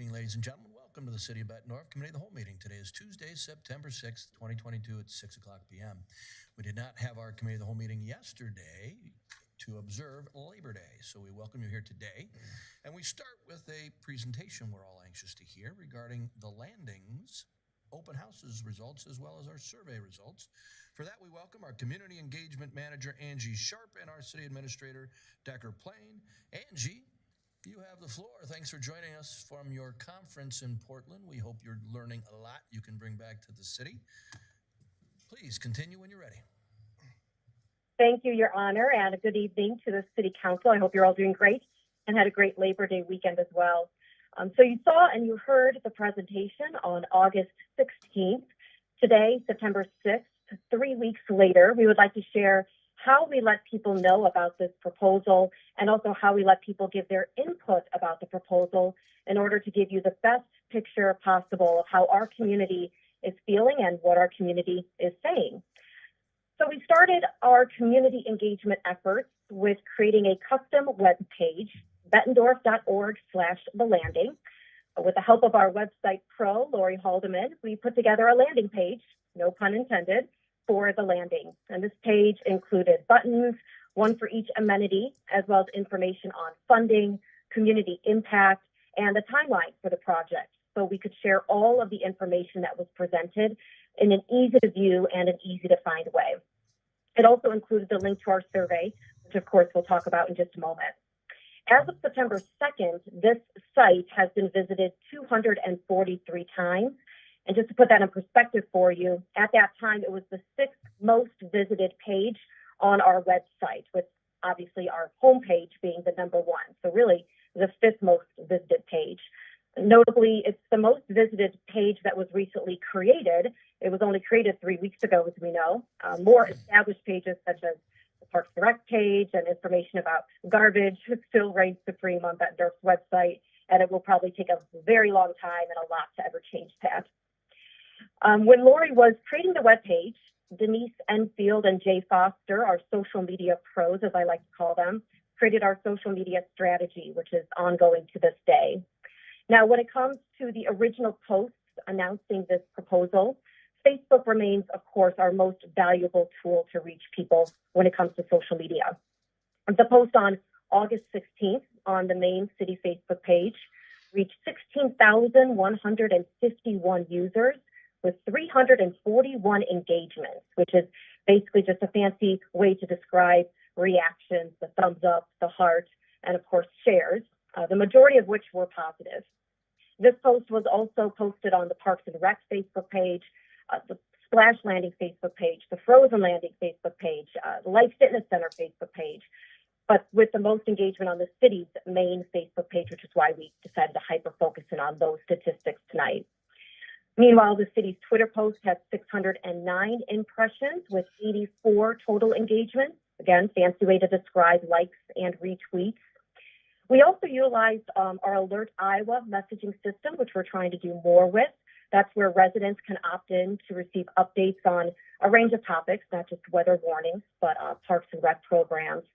evening, ladies and gentlemen. Welcome to the City of Bettendorf Committee of the Whole meeting. Today is Tuesday, September 6th, 2022 at 6 o'clock p.m. We did not have our Committee of the Whole meeting yesterday to observe Labor Day, so we welcome you here today. And we start with a presentation we're all anxious to hear regarding the landings, open houses results, as well as our survey results. For that, we welcome our Community Engagement Manager, Angie Sharp, and our City Administrator, Decker Plain. Angie, you have the floor. Thanks for joining us from your conference in Portland. We hope you're learning a lot you can bring back to the city. Please continue when you're ready. Thank you, Your Honor, and a good evening to the City Council. I hope you're all doing great and had a great Labor Day weekend as well. So you saw and you heard the presentation on August 16th. Today, September 6th, 3 weeks later, we would like to share how we let people know about this proposal and also how we let people give their input about the proposal in order to give you the best picture possible of how our community is feeling and what our community is saying. So we started our community engagement efforts with creating a custom web page, bettendorf.org/the landing. With the help of our website pro, Lori Haldeman, we put together a landing page, no pun intended, for the landing. And this page included buttons, one for each amenity, as well as information on funding, community impact, and the timeline for the project. So we could share all of the information that was presented in an easy to view and an easy to find way. It also included the link to our survey, which of course we'll talk about in just a moment. As of September 2nd, this site has been visited 243 times. And just to put that in perspective for you, at that time, it was the 6th most visited page on our website, with obviously our homepage being the number 1. So really the 5th most visited page. Notably, it's the most visited page that was recently created. It was only created 3 weeks ago, as we know. More established pages such as the Parks and Rec page and information about garbage still reigns supreme on Bettendorf's website, and it will probably take a very long time and a lot to ever change that. When Lori was creating the webpage, Denise Enfield and Jay Foster, our social media pros, as I like to call them, created our social media strategy, which is ongoing to this day. Now, when it comes to the original posts announcing this proposal, Facebook remains, of course, our most valuable tool to reach people when it comes to social media. The post on August 16th on the main city Facebook page reached 16,151 users with 341 engagements, which is basically just a fancy way to describe reactions, the thumbs up, the heart, and of course shares, the majority of which were positive. This post was also posted on the Parks and Rec Facebook page, the Splash Landing Facebook page, the Frozen Landing Facebook page, the Life Fitness Center Facebook page, but with the most engagement on the city's main Facebook page, which is why we decided to hyper-focus in on those statistics tonight. Meanwhile, the city's Twitter post had 609 impressions with 84 total engagements. Again, fancy way to describe likes and retweets. We also utilized our Alert Iowa messaging system, which we're trying to do more with. That's where residents can opt in to receive updates on a range of topics, not just weather warnings, but parks and rec programs,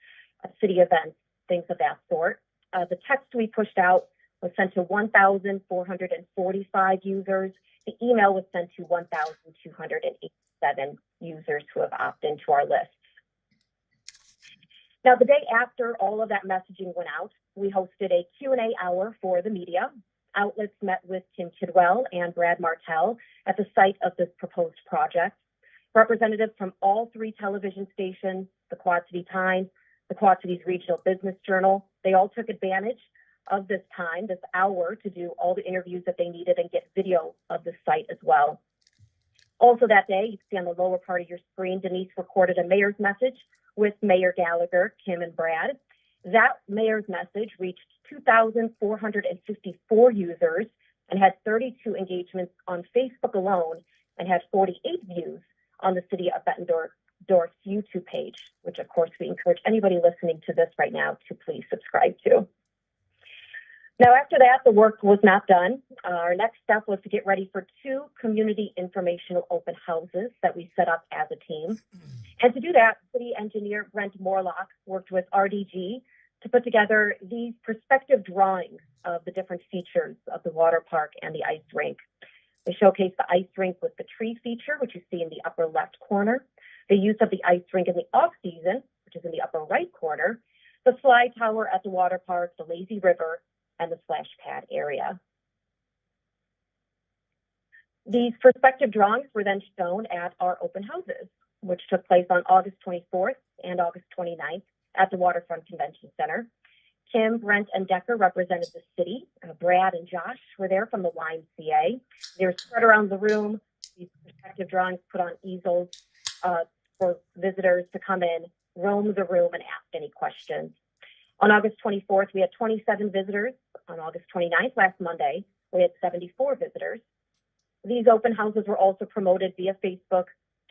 city events, things of that sort. The text we pushed out was sent to 1,445 users. The email was sent to 1,287 users who have opted into our list. Now, the day after all of that messaging went out, we hosted a Q&A hour for the media. Outlets met with Tim Criswell and Brad Martell at the site of this proposed project. Representatives from all 3 television stations, the Quad City Times, the Quad Cities Regional Business Journal, they all took advantage of this time, this hour, to do all the interviews that they needed and get video of the site as well. Also that day, you can see on the lower part of your screen, Denise recorded a mayor's message with Mayor Gallagher, Kim, and Brad. That mayor's message reached 2,454 users and had 32 engagements on Facebook alone and had 48 views on the City of Bettendorf's YouTube page, which of course we encourage anybody listening to this right now to please subscribe to. Now, after that, the work was not done. Our next step was to get ready for 2 community informational open houses that we set up as a team. And to do that, city engineer Brent Morlock worked with RDG to put together these perspective drawings of the different features of the water park and the ice rink. They showcase the ice rink with the tree feature, which you see in the upper left corner, the use of the ice rink in the off-season, which is in the upper right corner, the slide tower at the water park, the lazy river, and the splash pad area. These perspective drawings were then shown at our open houses, which took place on August 24th and August 29th at the Waterfront Convention Center. Kim, Brent, and Decker represented the city. Brad and Josh were there from the YMCA. They were spread around the room. These perspective drawings put on easels for visitors to come in, roam the room, and ask any questions. On August 24th, we had 27 visitors. On August 29th, last Monday, we had 74 visitors. These open houses were also promoted via Facebook,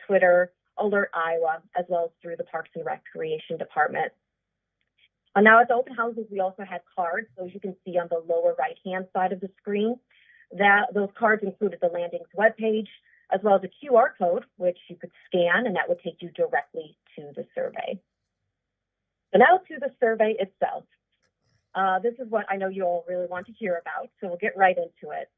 Twitter, Alert Iowa, as well as through the Parks and Recreation Department. Now at the open houses, we also had cards, those you can see on the lower right-hand side of the screen. Those cards included the landing's webpage, as well as a QR code, which you could scan, and that would take you directly to the survey. So now to the survey itself. This is what I know you all really want to hear about, so we'll get right into it.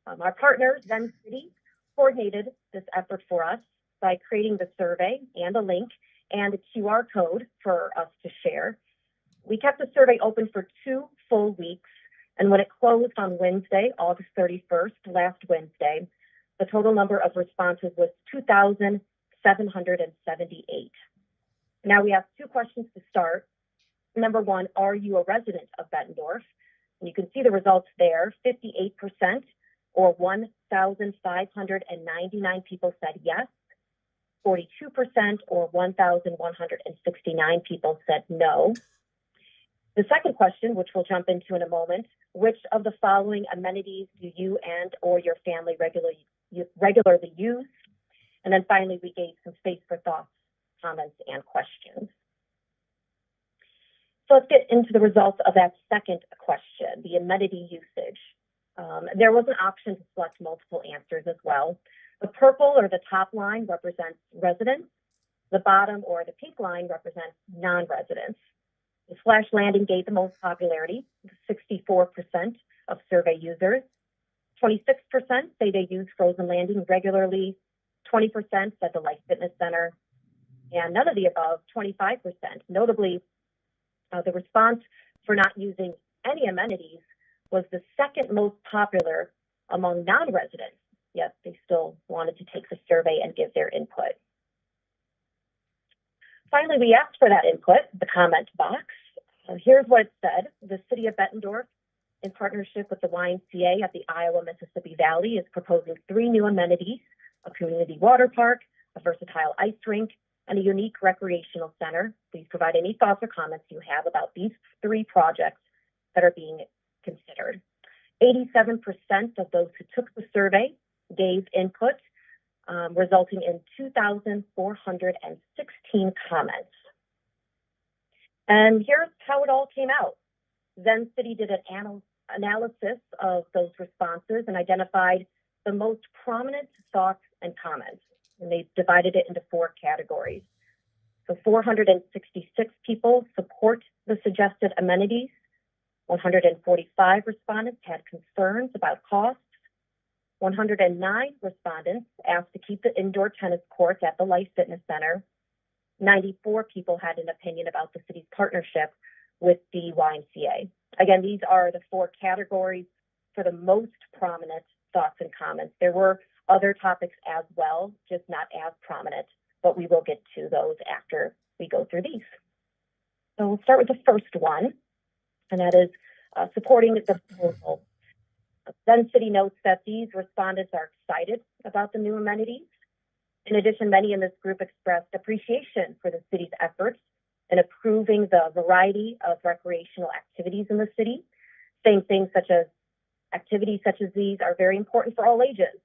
Our partner, Zen City, coordinated this effort for us by creating the survey and a link and a QR code for us to share. We kept the survey open for 2 full weeks, and when it closed on Wednesday, August 31st, last Wednesday, the total number of responses was 2,778. Now we have 2 questions to start. Number 1, are you a resident of Bettendorf? And you can see the results there. 58%, or 1,599 people said yes. 42%, or 1,169 people said no. The second question, which we'll jump into in a moment, which of the following amenities do you and or your family regularly use? And then finally, we gave some space for thoughts, comments, and questions. So let's get into the results of that second question, the amenity usage. There was an option to select multiple answers as well. The purple or the top line represents residents. The bottom or the pink line represents non-residents. The splash landing gave the most popularity, 64% of survey users. 26% say they use frozen landing regularly. 20% said the Life Fitness Center. And none of the above, 25%. Notably, the response for not using any amenities was the second most popular among non-residents, yet they still wanted to take the survey and give their input. Finally, we asked for that input, the comment box. Here's what it said. The city of Bettendorf, in partnership with the YMCA at the Iowa-Mississippi Valley, is proposing 3 new amenities: a community water park, a versatile ice rink, and a unique recreational center. Please provide any thoughts or comments you have about these 3 projects that are being considered. 87% of those who took the survey gave input, resulting in 2,416 comments. And here's how it all came out. Zen City did an analysis of those responses and identified the most prominent thoughts and comments. And they divided it into 4 categories. So 466 people support the suggested amenities. 145 respondents had concerns about costs. 109 respondents asked to keep the indoor tennis courts at the Life Fitness Center. 94 people had an opinion about the city's partnership with the YMCA. Again, these are the 4 categories for the most prominent thoughts and comments. There were other topics as well, just not as prominent, but we will get to those after we go through these. So we'll start with the first one, and that is supporting the proposal. Zen City notes that these respondents are excited about the new amenities. In addition, many in this group expressed appreciation for the city's efforts in approving the variety of recreational activities in the city, saying things such as activities such as these are very important for all ages.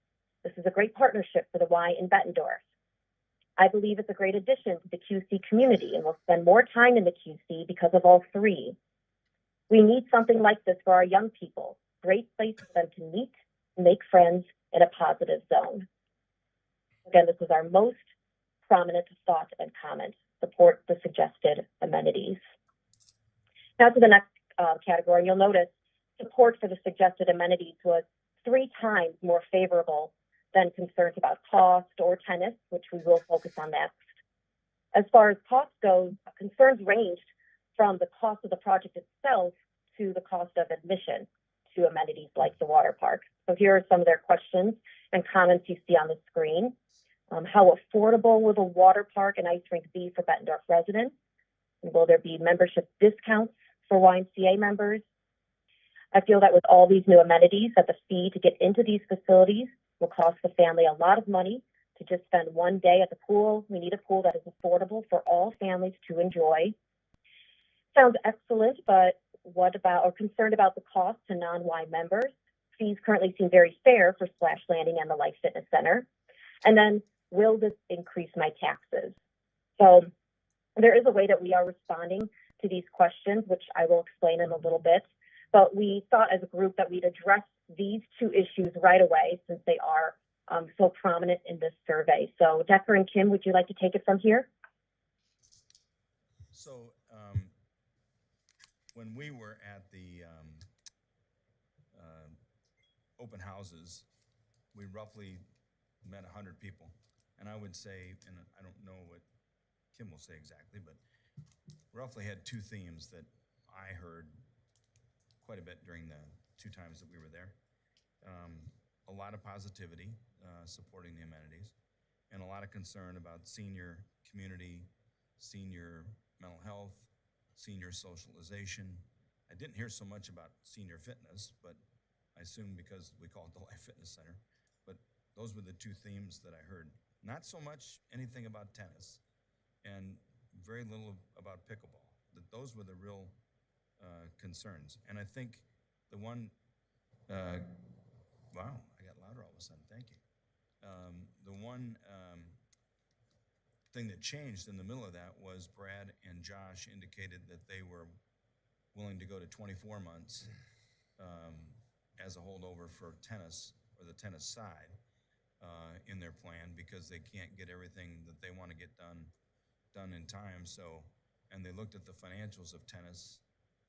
This is a great partnership for the Y in Bettendorf. I believe it's a great addition to the QC community and will spend more time in the QC because of all 3. We need something like this for our young people. Great place for them to meet, make friends in a positive zone. Again, this was our most prominent thought and comment. Support the suggested amenities. Now to the next category, you'll notice support for the suggested amenities was 3 times more favorable than concerns about cost or tennis, which we will focus on next. As far as cost goes, concerns ranged from the cost of the project itself to the cost of admission to amenities like the water park. So here are some of their questions and comments you see on the screen. How affordable will the water park and ice rink be for Bettendorf residents? And will there be membership discounts for YMCA members? I feel that with all these new amenities, that the fee to get into these facilities will cost the family a lot of money to just spend one day at the pool. We need a pool that is affordable for all families to enjoy. Sounds excellent, but what about, or concerned about the cost to non-Y members? Fees currently seem very fair for Splash Landing and the Life Fitness Center. And then, will this increase my taxes? So there is a way that we are responding to these questions, which I will explain in a little bit. But we thought as a group that we'd address these 2 issues right away since they are so prominent in this survey. So Decker and Kim, would you like to take it from here? So when we were at the open houses, we roughly met 100 people. And I would say, and I don't know what Kim will say exactly, but roughly had 2 themes that I heard quite a bit during the 2 times that we were there. A lot of positivity supporting the amenities, and a lot of concern about senior community, senior mental health, senior socialization. I didn't hear so much about senior fitness, but I assume because we call it the Life Fitness Center. But those were the 2 themes that I heard. Not so much anything about tennis, and very little about pickleball. Those were the real concerns. And I think the one, wow, I got louder all of a sudden, thank you. The one thing that changed in the middle of that was Brad and Josh indicated that they were willing to go to 24 months as a holdover for tennis, or the tennis side, in their plan, because they can't get everything that they want to get done in time. So, and they looked at the financials of tennis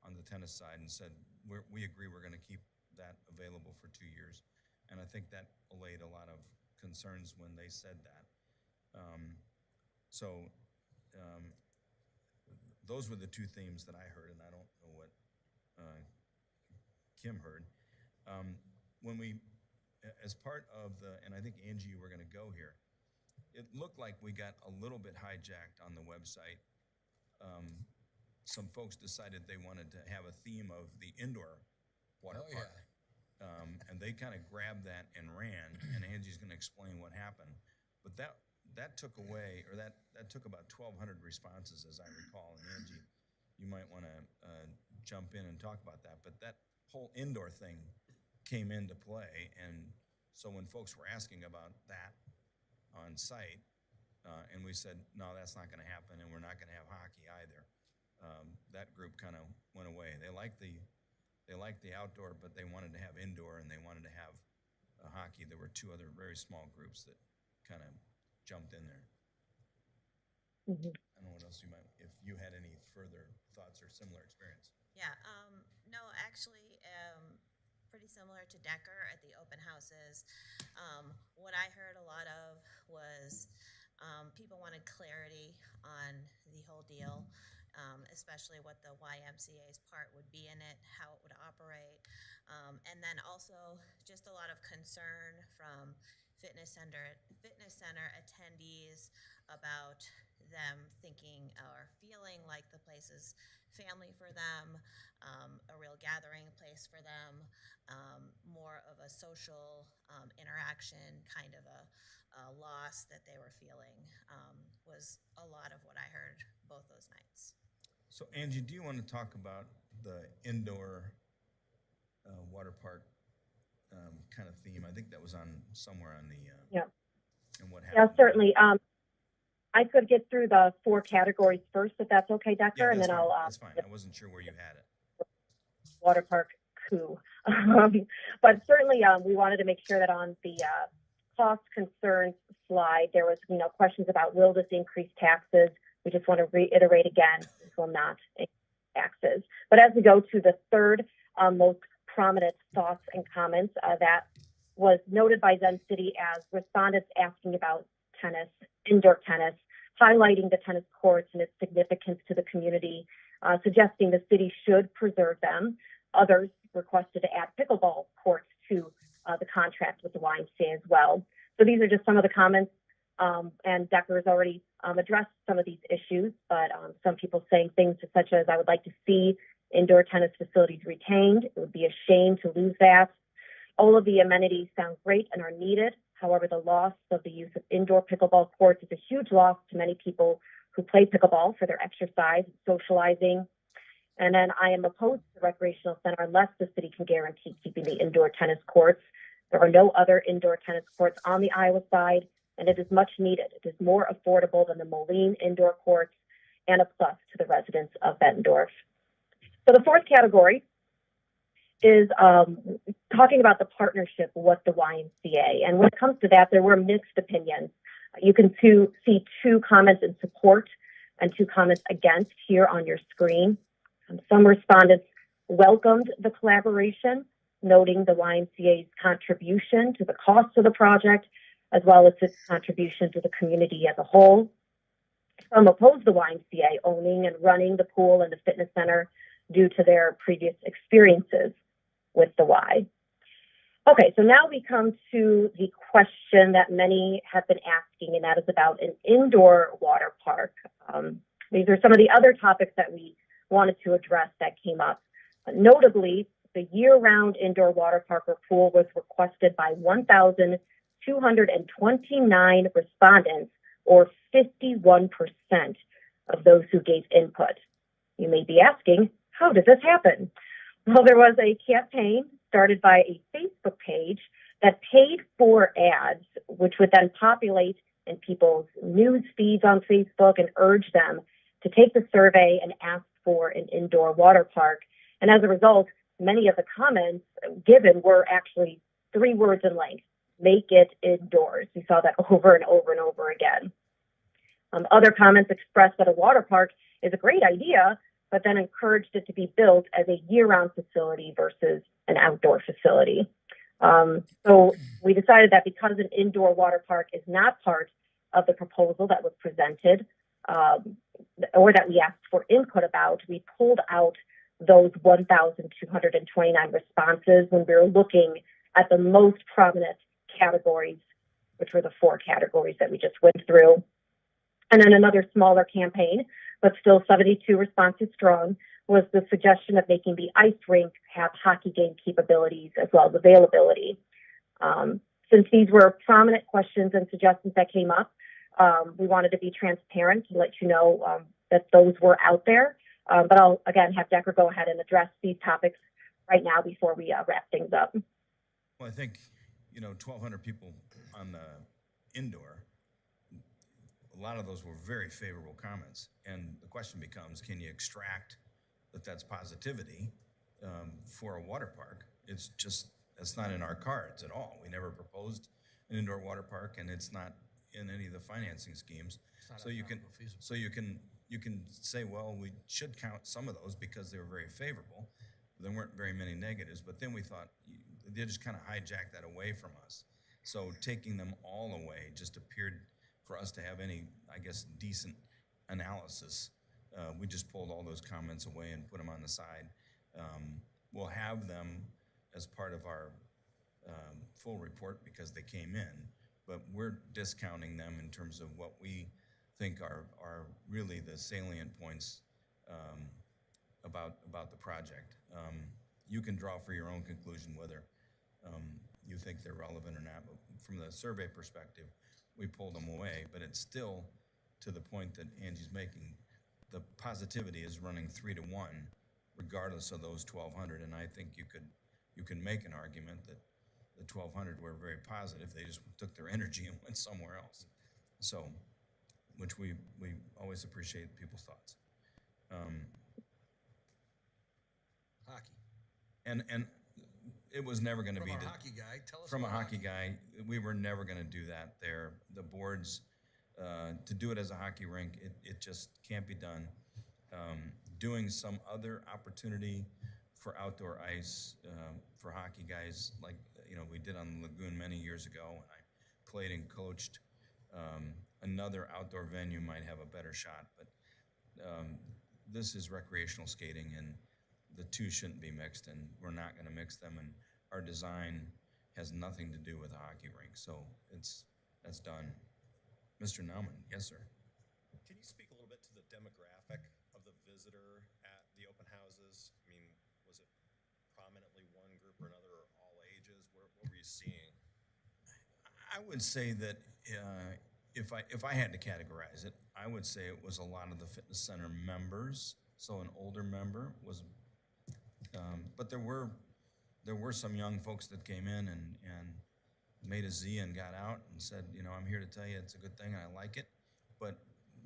on the tennis side and said, we agree we're going to keep that available for 2 years. And I think that allayed a lot of concerns when they said that. Those were the 2 themes that I heard, and I don't know what Kim heard. When we, as part of the, and I think Angie, you were going to go here, it looked like we got a little bit hijacked on the website. Some folks decided they wanted to have a theme of the indoor water park. And they kind of grabbed that and ran, and Angie's going to explain what happened. But that took away, or that took about 1,200 responses, as I recall. And Angie, you might want to jump in and talk about that. But that whole indoor thing came into play, and so when folks were asking about that on site, and we said, no, that's not going to happen, and we're not going to have hockey either. That group kind of went away. They liked the outdoor, but they wanted to have indoor, and they wanted to have hockey. There were 2 other very small groups that kind of jumped in there. Mm-hmm. I don't know what else you might, if you had any further thoughts or similar experience. Yeah, no, actually, pretty similar to Decker at the open houses. What I heard a lot of was people wanted clarity on the whole deal, especially what the YMCA's part would be in it, how it would operate, and then also just a lot of concern from fitness center attendees about them thinking or feeling like the place is family for them, a real gathering place for them, more of a social interaction, kind of a loss that they were feeling, was a lot of what I heard both those nights. So Angie, do you want to talk about the indoor water park kind of theme? I think that was on somewhere on the and what happened. Yeah, certainly. I could get through the 4 categories first, if that's okay, Decker, Yeah, and then fine. I'll. That's fine. I wasn't sure where you had it. Water park coup. But certainly, we wanted to make sure that on the cost concerns slide, there was, questions about will this increase taxes. We just want to reiterate again, this will not increase taxes. But as we go to the third most prominent thoughts and comments, that was noted by Zen City as respondents asking about tennis, indoor tennis, highlighting the tennis courts and its significance to the community, suggesting the city should preserve them. Others requested to add pickleball courts to the contract with the YMCA as well. So these are just some of the comments, and Decker has already addressed some of these issues, but some people saying things such as, I would like to see indoor tennis facilities retained. It would be a shame to lose that. All of the amenities sound great and are needed. However, the loss of the use of indoor pickleball courts is a huge loss to many people who play pickleball for their exercise and socializing. And then I am opposed to the recreational center unless the city can guarantee keeping the indoor tennis courts. There are no other indoor tennis courts on the Iowa side, and it is much needed. It is more affordable than the Moline indoor courts and a plus to the residents of Bettendorf. So the fourth category is talking about the partnership with the YMCA. And when it comes to that, there were mixed opinions. You can see two comments in support and two comments against here on your screen. Some respondents welcomed the collaboration, noting the YMCA's contribution to the cost of the project, as well as its contribution to the community as a whole. Some opposed the YMCA owning and running the pool and the fitness center due to their previous experiences with the Y. Okay, so now we come to the question that many have been asking, and that is about an indoor water park. These are some of the other topics that we wanted to address that came up. Notably, the year-round indoor water park or pool was requested by 1,229 respondents, or 51% of those who gave input. You may be asking, how did this happen? Well, there was a campaign started by a Facebook page that paid for ads, which would then populate in people's news feeds on Facebook and urge them to take the survey and ask for an indoor water park. And as a result, many of the comments given were actually 3 words in length: make it indoors. We saw that over and over and over again. Other comments expressed that a water park is a great idea, but then encouraged it to be built as a year-round facility versus an outdoor facility. So we decided that because an indoor water park is not part of the proposal that was presented, or that we asked for input about, we pulled out those 1,229 responses when we were looking at the most prominent categories, which were the 4 categories that we just went through. And then another smaller campaign, but still 72 responses strong, was the suggestion of making the ice rink have hockey game capabilities as well as availability. Since these were prominent questions and suggestions that came up, we wanted to be transparent to let you know that those were out there. But I'll, again, have Decker go ahead and address these topics right now before we wrap things up. Well, I think, 1,200 people on the indoor, a lot of those were very favorable comments. And the question becomes, can you extract that's positivity for a water park? That's not in our cards at all. We never proposed an indoor water park, and it's not in any of the financing schemes. So you can say, well, we should count some of those because they were very favorable. There weren't very many negatives, but then we thought they just kind of hijacked that away from us. So taking them all away just appeared for us to have any, decent analysis. We just pulled all those comments away and put them on the side. We'll have them as part of our full report because they came in, but we're discounting them in terms of what we think are really the salient points about the project. You can draw for your own conclusion whether you think they're relevant or not, but from the survey perspective, we pulled them away, but it's still to the point that Angie's making. The positivity is running 3 to 1, regardless of those 1,200, and I think you can make an argument that the 1,200 were very positive. They just took their energy and went somewhere else. So, which we always appreciate people's thoughts. Hockey. And it was never going to be From our hockey guy, tell us from a about hockey guy. We were never going to do that there. The boards, to do it as a hockey rink, it just can't be done. doing some other opportunity for outdoor ice, for hockey guys, like, we did on the lagoon many years ago, and I played and coached. Another outdoor venue might have a better shot, but this is recreational skating, and the two shouldn't be mixed, and we're not going to mix them, and our design has nothing to do with a hockey rink, so that's done. Mr. Nauman, yes, sir. Can you speak a little bit to the demographic of the visitor at the open houses? I mean, was it prominently one group or another, or all ages? What were you seeing? I would say that if I had to categorize it, I would say it was a lot of the fitness center members. So an older member was, but there were some young folks that came in and made a Z and got out and said, I'm here to tell you it's a good thing and I like it. But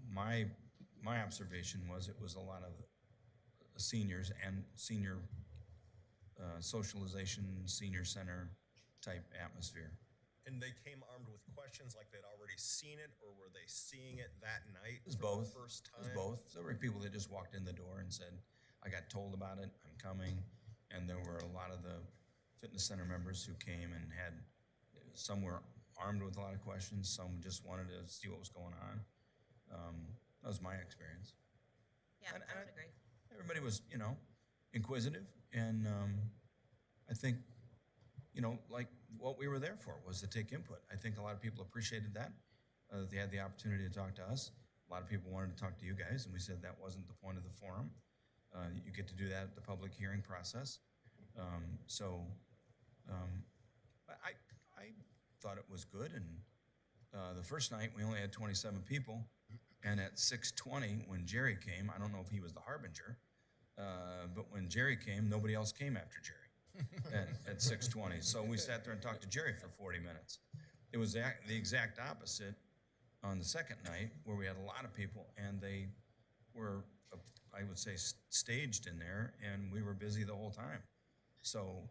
my observation was it was a lot of seniors and senior socialization, senior center type atmosphere. And they came armed with questions like they'd already seen it, or were they seeing it that night? It was for both. The first time? It was both. There were people that just walked in the door and said, I got told about it, I'm coming. And there were a lot of the fitness center members who came and some were armed with a lot of questions, some just wanted to see what was going on. That was my experience. Yeah, And I would agree. Everybody was, inquisitive, and I think, like what we were there for was to take input. I think a lot of people appreciated that they had the opportunity to talk to us. A lot of people wanted to talk to you guys, and we said that wasn't the point of the forum. You get to do that at the public hearing process. I thought it was good, and the first night we only had 27 people, and at 6:20 when Jerry came, I don't know if he was the harbinger, but when Jerry came, nobody else came after Jerry at 6:20. So we sat there and talked to Jerry for 40 minutes. It was the exact opposite on the second night, where we had a lot of people, and they were, I would say, staged in there, and we were busy the whole time. So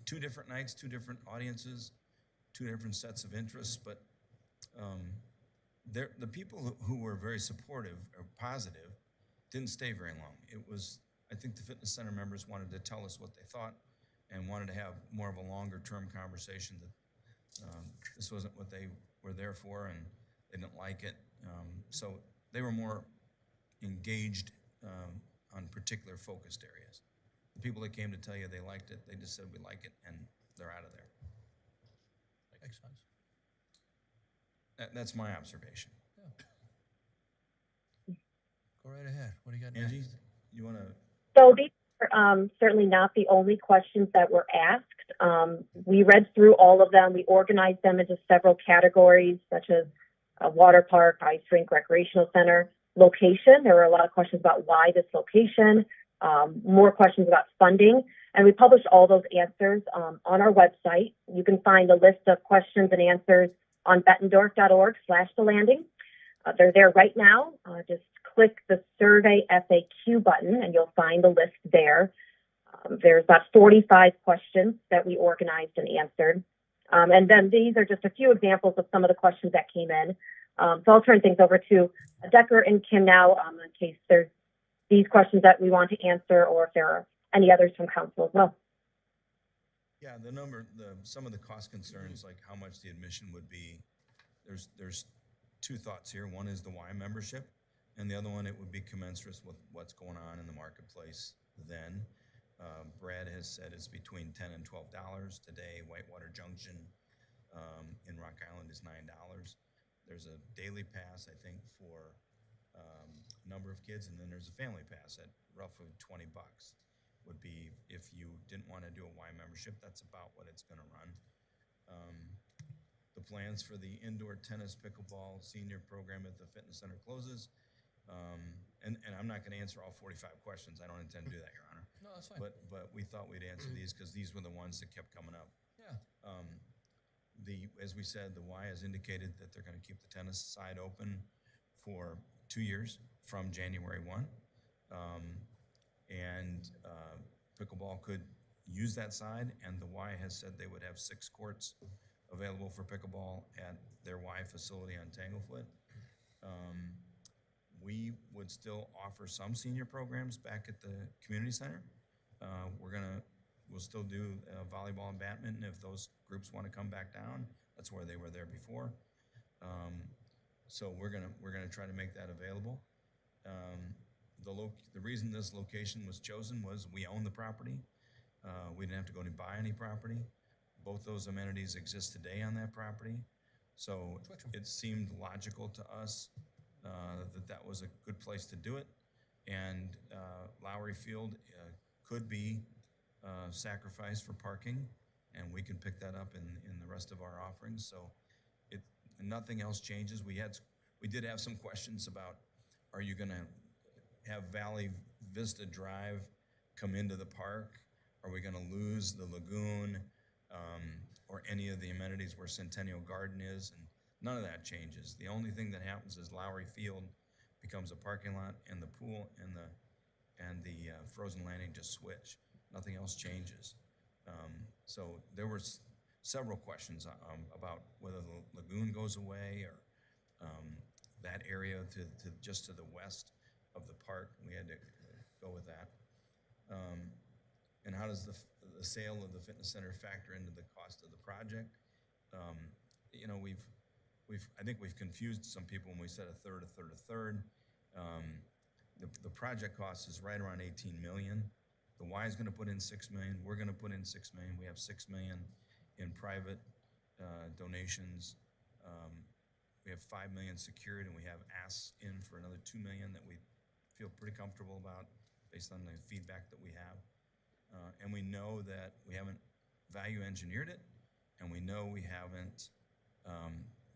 2 different nights, 2 different audiences, 2 different sets of interests, but the people who were very supportive or positive didn't stay very long. I think the fitness center members wanted to tell us what they thought and wanted to have more of a longer-term conversation, that this wasn't what they were there for and they didn't like it. So they were more engaged on particular focused areas. The people that came to tell you they liked it, they just said we like it, and they're out of there. Makes sense. That's my observation. Go right ahead. What do you got Angie, next? you want to? So these are certainly not the only questions that were asked. We read through all of them. We organized them into several categories, such as a water park, ice rink, recreational center, location. There were a lot of questions about why this location, more questions about funding. And we published all those answers on our website. You can find a list of questions and answers on bettendorf.org/the landing. They're there right now. Just click the survey FAQ button and you'll find the list there. There's about 45 questions that we organized and answered. And then these are just a few examples of some of the questions that came in. So I'll turn things over to Decker and Kim now in case there's these questions that we want to answer, or if there are any others from council as well. Yeah, some of the cost concerns, like how much the admission would be, there's 2 thoughts here. One is the Y membership, and the other one, it would be commensurate with what's going on in the marketplace then. Brad has said it's between $10 and $12 today. Whitewater Junction in Rock Island is $9. There's a daily pass, I think, for a number of kids, and then there's a family pass at roughly $20. Would be, if you didn't want to do a Y membership, that's about what it's going to run. The plans for the indoor tennis pickleball senior program at the fitness center closes. And I'm not going to answer all 45 questions. I don't intend to do that, Your Honor. No, that's fine. But we thought we'd answer these because these were the ones that kept coming up. Yeah. As we said, the Y has indicated that they're going to keep the tennis side open for 2 years from January 1. Pickleball could use that side, and the Y has said they would have 6 courts available for pickleball at their Y facility on Tanglefoot. We would still offer some senior programs back at the community center. We'll still do volleyball and badminton if those groups want to come back down. That's where they were there before. So we're gonna try to make that available. The reason this location was chosen was we own the property. We didn't have to go and buy any property. Both those amenities exist today on that property. So it seemed logical to us that was a good place to do it. And Lowry Field could be sacrificed for parking, and we can pick that up in the rest of our offerings. So nothing else changes. We did have some questions about, are you gonna have Valley Vista Drive come into the park? Are we gonna lose the lagoon or any of the amenities where Centennial Garden is? And none of that changes. The only thing that happens is Lowry Field becomes a parking lot, and the pool and the frozen landing just switch. Nothing else changes. So there were several questions about whether the lagoon goes away or that area to just to the west of the park. We had to go with that. And how does the sale of the fitness center factor into the cost of the project? You know, I think we've confused some people when we said a third. The project cost is right around 18 million. The Y is going to put in 6 million. We're going to put in 6 million. We have 6 million in private donations. We have 5 million secured, and we have asks in for another 2 million that we feel pretty comfortable about based on the feedback that we have. And we know that we haven't value engineered it, and we know we haven't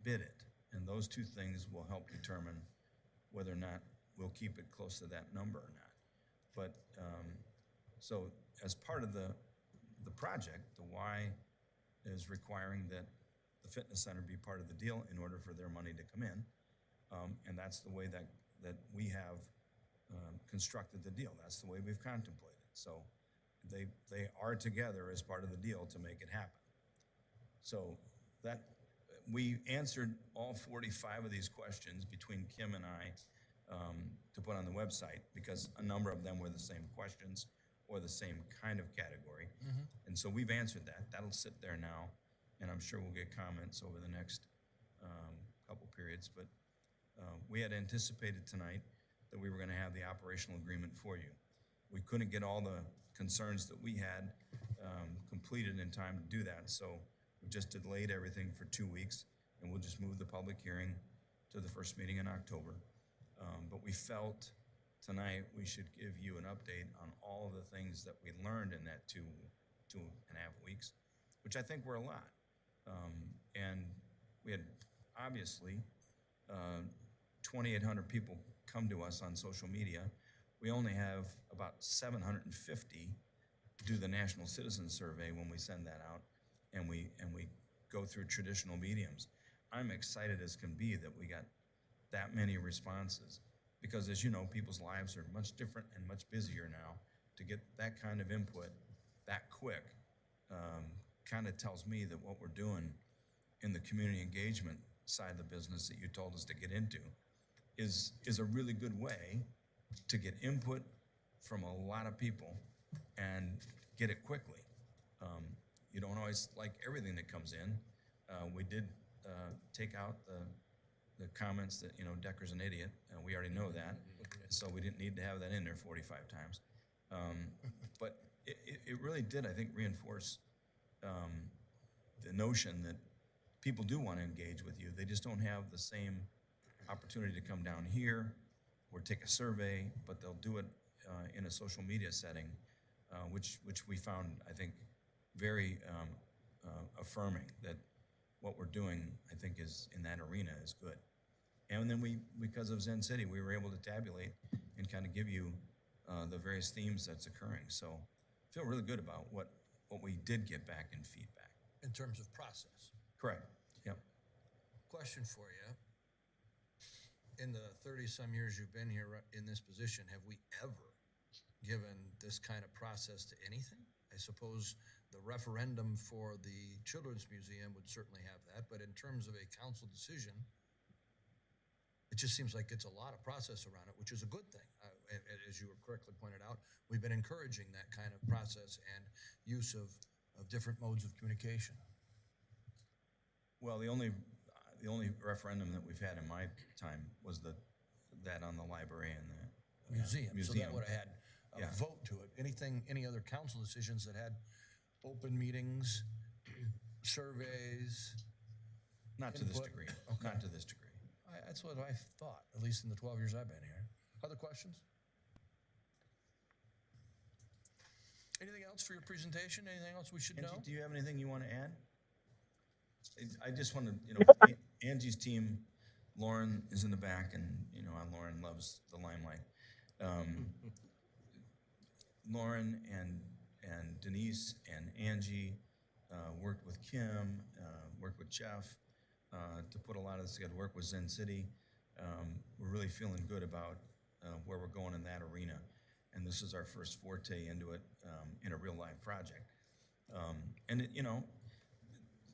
bid it. And those two things will help determine whether or not we'll keep it close to that number or not. But so as part of the project, the Y is requiring that the fitness center be part of the deal in order for their money to come in. And that's the way that we have constructed the deal. That's the way we've contemplated. So they are together as part of the deal to make it happen. So that we answered all 45 of these questions between Kim and I to put on the website, because a number of them were the same questions or the same kind of category. And so we've answered that. That'll sit there now, and I'm sure we'll get comments over the next couple periods. But we had anticipated tonight that we were going to have the operational agreement for you. We couldn't get all the concerns that we had completed in time to do that, so we just delayed everything for 2 weeks, and we'll just move the public hearing to the first meeting in October. But we felt tonight we should give you an update on all of the things that we learned in that two and a half weeks, which I think were a lot. And we had obviously 2,800 people come to us on social media. We only have about 750 do the National Citizen Survey when we send that out, and we go through traditional mediums. I'm excited as can be that we got that many responses, because as you know, people's lives are much different and much busier now. To get that kind of input that quick kind of tells me that what we're doing in the community engagement side of the business that you told us to get into is a really good way to get input from a lot of people and get it quickly. You don't always like everything that comes in. We did take out the comments that, Decker's an idiot. We already know that. So we didn't need to have that in there 45 times. But it really did, I think, reinforce the notion that people do want to engage with you. They just don't have the same opportunity to come down here or take a survey, but they'll do it in a social media setting, which we found, I think, very affirming that what we're doing, I think, is in that arena is good. And then because of Zen City, we were able to tabulate and kind of give you the various themes that's occurring. So I feel really good about what we did get back in feedback. In terms of process. Correct. Yep. Question for you. In the 30-some years you've been here in this position, have we ever given this kind of process to anything? I suppose the referendum for the Children's Museum would certainly have that, but in terms of a council decision, it just seems like it's a lot of process around it, which is a good thing. As you were correctly pointed out, we've been encouraging that kind of process and use of different modes of communication. Well, the only referendum that we've had in my time was that on the library and the Museum. So that museum. would have had a Yeah. vote to it. Any other council decisions that had open meetings, surveys? Not to this Input. degree. Okay. Not to this degree. That's what I thought, at least in the 12 years I've been here. Other questions? Anything else for your presentation? Anything else we should know? Angie, do you have anything you want to add? I just want to, Angie's team, Lauren is in the back, and, Lauren loves the limelight. Lauren and Denise and Angie worked with Kim, worked with Jeff to put a lot of this together, work with Zen City. We're really feeling good about where we're going in that arena. And this is our first forte into it in a real live project.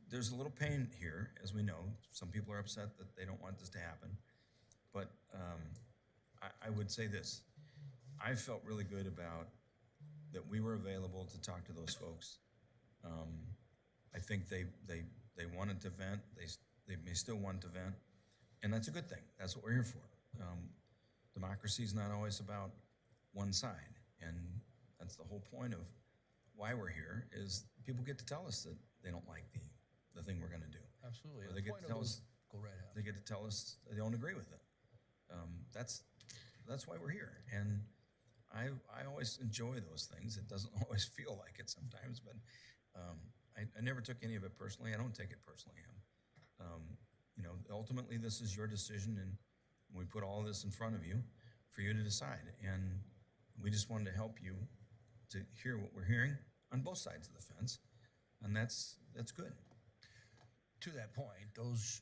There's a little pain here, as we know. Some people are upset that they don't want this to happen. But I would say this. I felt really good about that we were available to talk to those folks. I think they wanted to vent. They may still want to vent. And that's a good thing. That's what we're here for. Democracy is not always about one side. And that's the whole point of why we're here, is people get to tell us that they don't like the thing we're going to do. Absolutely. Or they get to tell us, Go right ahead. they get to tell us they don't agree with it. That's why we're here. And I always enjoy those things. It doesn't always feel like it sometimes, but I never took any of it personally. I don't take it personally. Ultimately, this is your decision, and we put all of this in front of you for you to decide. And we just wanted to help you to hear what we're hearing on both sides of the fence, and that's good. To that point, those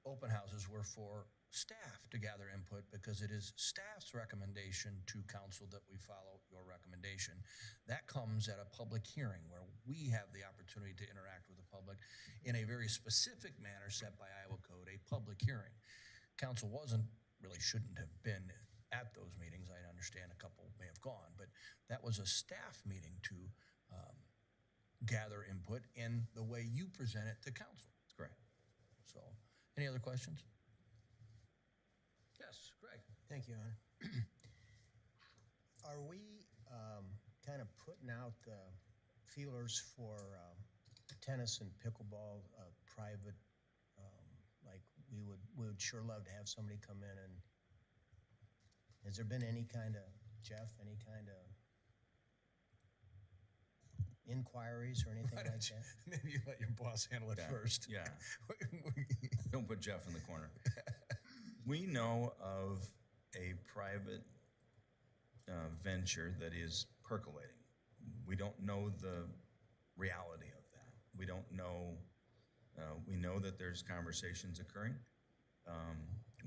open houses were for staff to gather input, because it is staff's recommendation to council that we follow your recommendation. That comes at a public hearing where we have the opportunity to interact with the public in a very specific manner set by Iowa Code, a public hearing. Council shouldn't have been at those meetings. I understand a couple may have gone, but that was a staff meeting to gather input in the way you present it to council. That's correct. So, any other questions? Yes, Greg. Thank you, Honor. Are we kind of putting out the feelers for tennis and pickleball private? Like we would sure love to have somebody come in, and has there been any kind of, Jeff, any kind of inquiries or anything like that? Maybe you let your boss handle it first. Yeah. Don't put Jeff in the corner. We know of a private venture that is percolating. We don't know the reality of that. We don't know. We know that there's conversations occurring.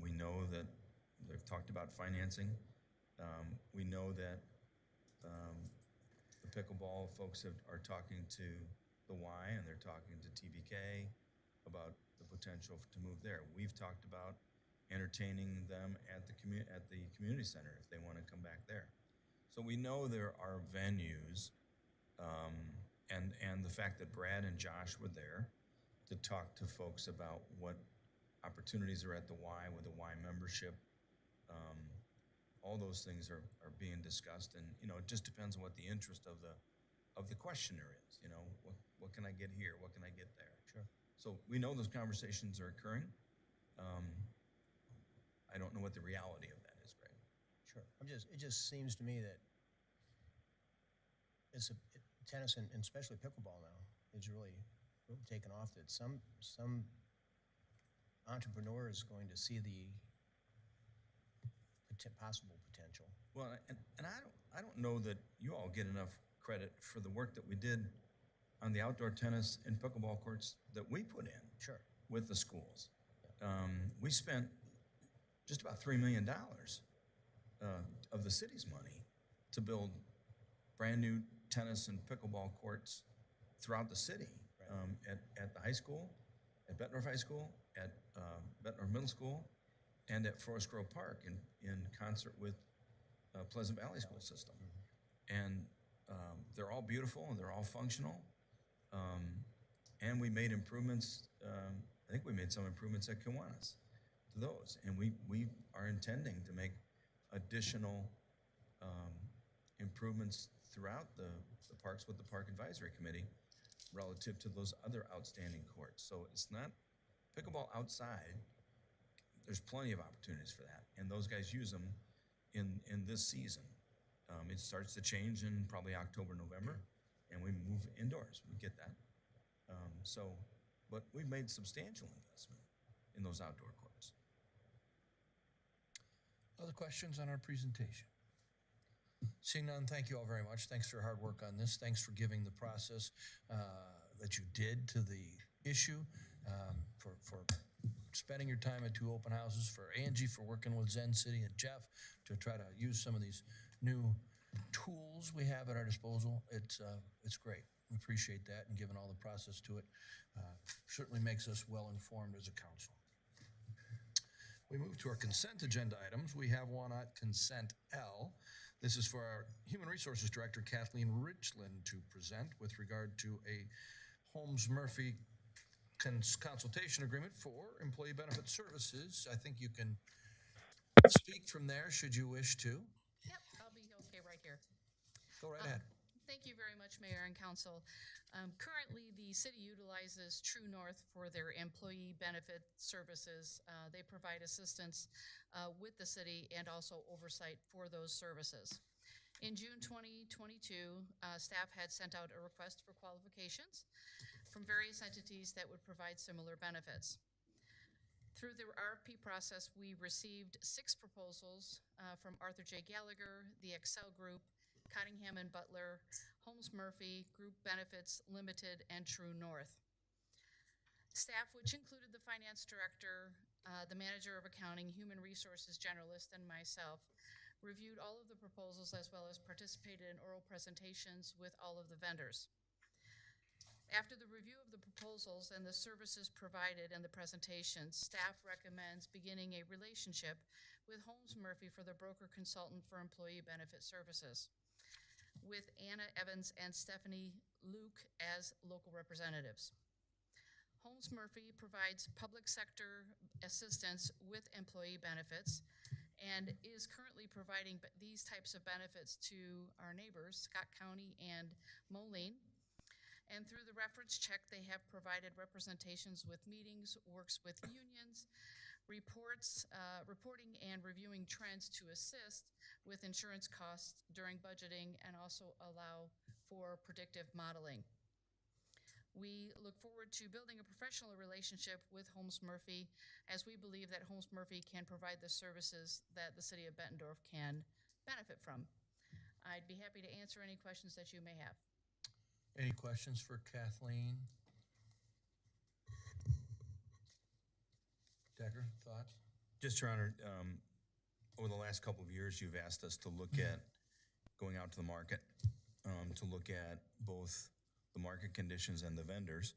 We know that they've talked about financing. We know that the pickleball folks are talking to the Y, and they're talking to TBK about the potential to move there. We've talked about entertaining them at the community center if they want to come back there. So we know there are venues, and the fact that Brad and Josh were there to talk to folks about what opportunities are at the Y with the Y membership. All those things are being discussed, and it just depends on what the interest of the questioner is. What can I get here? What can I get there? Sure. So we know those conversations are occurring. I don't know what the reality of that is, Greg. Sure. It just seems to me that tennis and especially pickleball now is really taken off. That some entrepreneur is going to see the possible potential. Well, and I don't know that you all get enough credit for the work that we did on the outdoor tennis and pickleball courts that we put in. Sure. With the schools. We spent just about $3 million of the city's money to build brand new tennis and pickleball courts throughout the city. Right. At the high school, at Bettendorf High School, at Bettendorf Middle School, and at Forest Grove Park in concert with Pleasant Valley School System. And they're all beautiful and they're all functional. And we made improvements, I think we made some improvements at Kiwanis to those. And we are intending to make additional improvements throughout the parks with the Park Advisory Committee relative to those other outstanding courts. So it's not pickleball outside. There's plenty of opportunities for that. And those guys use them in this season. It starts to change in probably October, November, and we move indoors. We get that. But we've made substantial investment in those outdoor courts. Other questions on our presentation? Seeing none, thank you all very much. Thanks for your hard work on this. Thanks for giving the process that you did to the issue, for spending your time at 2 open houses, for Angie for working with Zen City and Jeff to try to use some of these new tools we have at our disposal. It's great. We appreciate that, and given all the process to it, certainly makes us well-informed as a council. We move to our consent agenda items. We have one at consent L. This is for our Human Resources Director, Kathleen Richland, to present with regard to a Holmes-Murphy consultation agreement for employee benefit services. I think you can speak from there should you wish to. Yep, I'll be okay right here. Go right ahead. Thank you very much, Mayor and Council. Currently, the city utilizes True North for their employee benefit services. They provide assistance with the city and also oversight for those services. In June 2022, staff had sent out a request for qualifications from various entities that would provide similar benefits. Through the RFP process, we received 6 proposals from Arthur J. Gallagher, the Excel Group, Cottingham and Butler, Holmes Murphy, Group Benefits Limited, and True North. Staff, which included the finance director, the manager of accounting, human resources generalist, and myself, reviewed all of the proposals as well as participated in oral presentations with all of the vendors. After the review of the proposals and the services provided in the presentations, staff recommends beginning a relationship with Holmes Murphy for the broker consultant for employee benefit services, with Anna Evans and Stephanie Luke as local representatives. Holmes Murphy provides public sector assistance with employee benefits and is currently providing these types of benefits to our neighbors, Scott County and Moline. And through the reference check, they have provided representations with meetings, works with unions, reporting and reviewing trends to assist with insurance costs during budgeting and also allow for predictive modeling. We look forward to building a professional relationship with Holmes Murphy, as we believe that Holmes Murphy can provide the services that the city of Bettendorf can benefit from. I'd be happy to answer any questions that you may have. Any questions for Kathleen? Decker, thoughts? Just, Your Honor, over the last couple of years, you've asked us to look at going out to the market, to look at both the market conditions and the vendors.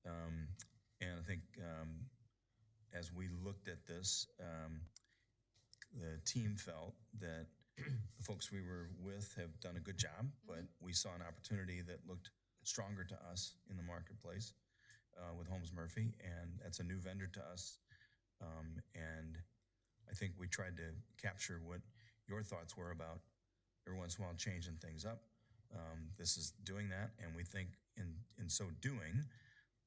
And I think as we looked at this, the team felt that the folks we were with have done a good job, but we saw an opportunity that looked stronger to us in the marketplace with Holmes Murphy, and that's a new vendor to us. And I think we tried to capture what your thoughts were about every once in a while changing things up. This is doing that, and we think in so doing,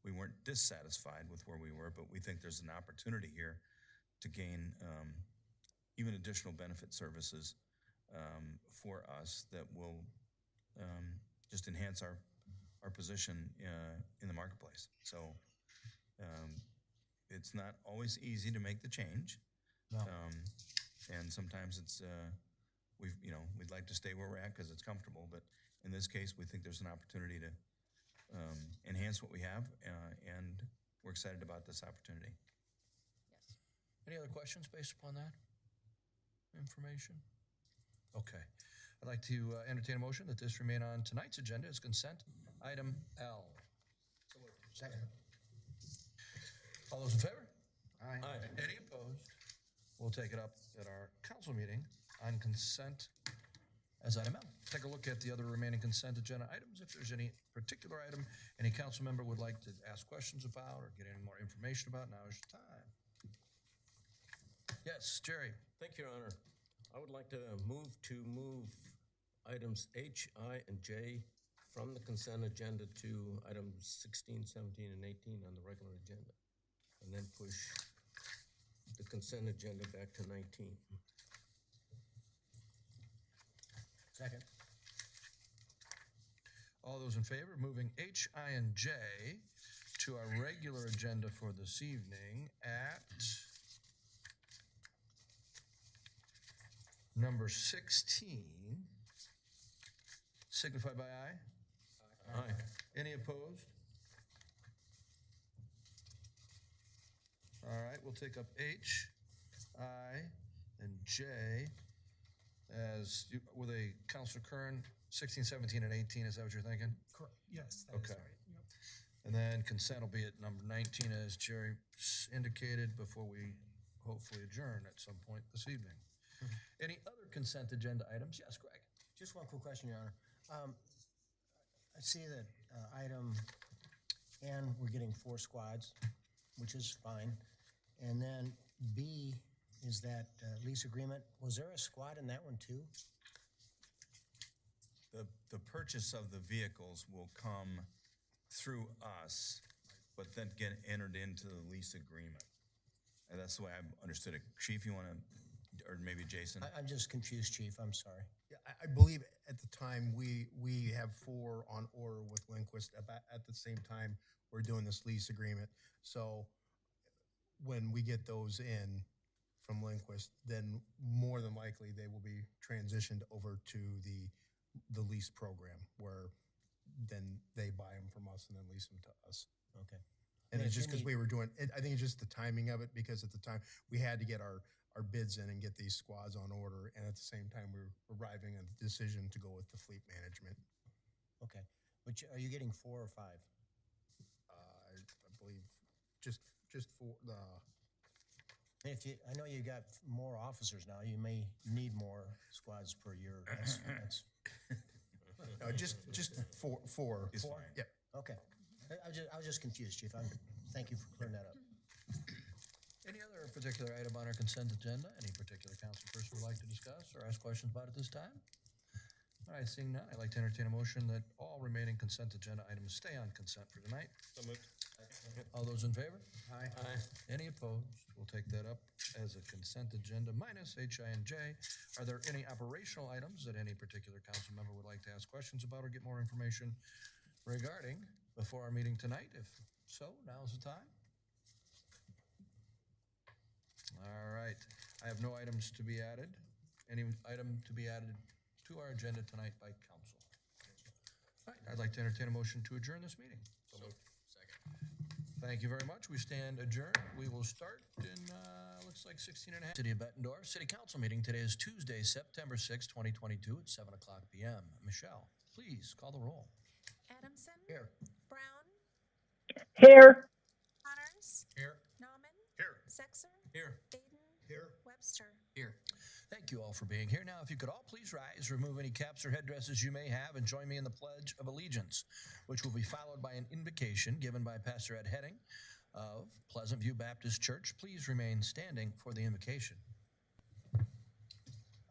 we weren't dissatisfied with where we were, but we think there's an opportunity here to gain even additional benefit services for us that will just enhance our position in the marketplace. So it's not always easy to make the change. No. And sometimes it's, we'd like to stay where we're at because it's comfortable, but in this case, we think there's an opportunity to enhance what we have, and we're excited about this opportunity. Yes. Any other questions based upon that information? Okay. I'd like to entertain a motion that this remain on tonight's agenda as consent item L. Second. All those in favor? Aye. Any opposed? we'll take it up at our council meeting on consent as item M. Take a look at the other remaining consent agenda items. If there's any particular item any council member would like to ask questions about or get any more information about, now is your time. Yes, Jerry. Thank you, Your Honor. I would like to move items H, I, and J from the consent agenda to items 16, 17, and 18 on the regular agenda, and then push the consent agenda back to 19. Second. All those in favor of moving H, I, and J to our regular agenda for this evening at number 16, signify by aye. Aye. Any opposed? All right, we'll take up H, I, and J as, with a Counselor Kern, 16, 17, and 18, is that what you're thinking? Correct. Yes, that is Okay. right. Yep. And then consent will be at number 19, as Jerry indicated, before we hopefully adjourn at some point this evening. Any other consent agenda items? Yes, Greg. Just one quick question, Your Honor. I see that item N, we're getting 4 squads, which is fine. And then B is that lease agreement. Was there a squad in that one too? The purchase of the vehicles will come through us, but then get entered into the lease agreement. And that's the way I've understood it. Chief, you want to, or maybe Jason? I'm just confused, Chief. I'm sorry. Yeah, I believe at the time we have 4 on order with Lindquist. About at the same time we're doing this lease agreement. So when we get those in from Lindquist, then more than likely they will be transitioned over to the lease program, where then they buy them from us and then lease them to us. Okay. And Yeah, it's just Jimmy- because we were doing it, I think it's just the timing of it, because at the time we had to get our bids in and get these squads on order. And at the same time, we're arriving at the decision to go with the fleet management. Okay. But are you getting 4 or 5? I believe just for the, I know you got more officers now. You may need more squads per year. That's no, just four. Is four? fine. Yep. okay. I was just confused, Chief. Thank you for clearing that up. Any other particular item on our consent agenda? Any particular council person would like to discuss or ask questions about at this time? All right, seeing none, I'd like to entertain a motion that all remaining consent agenda items stay on consent for tonight. So moved. All those in favor? Aye. Aye. Any opposed? We'll take that up as a consent agenda minus H, I, and J. Are there any operational items that any particular council member would like to ask questions about or get more information regarding before our meeting tonight? If so, now's the time. All right, I have no items to be added. Any item to be added to our agenda tonight by council? All right, I'd like to entertain a motion to adjourn this meeting. So moved. Second. Thank you very much. We stand adjourned. We will start in, looks like 16 and a half. City of Bettendorf City Council meeting. Today is Tuesday, September 6, 2022 at 7 o'clock p.m. Michelle, please call the roll. Adamson. Here. Brown. Here. Connors. Here. Nauman. Here. Sexer. Here. Baden. Here. Webster. Here. Thank you all for being here. Now, if you could all please rise, remove any caps or headdresses you may have, and join me in the Pledge of Allegiance, which will be followed by an invocation given by Pastor Ed Heading of Pleasant View Baptist Church. Please remain standing for the invocation.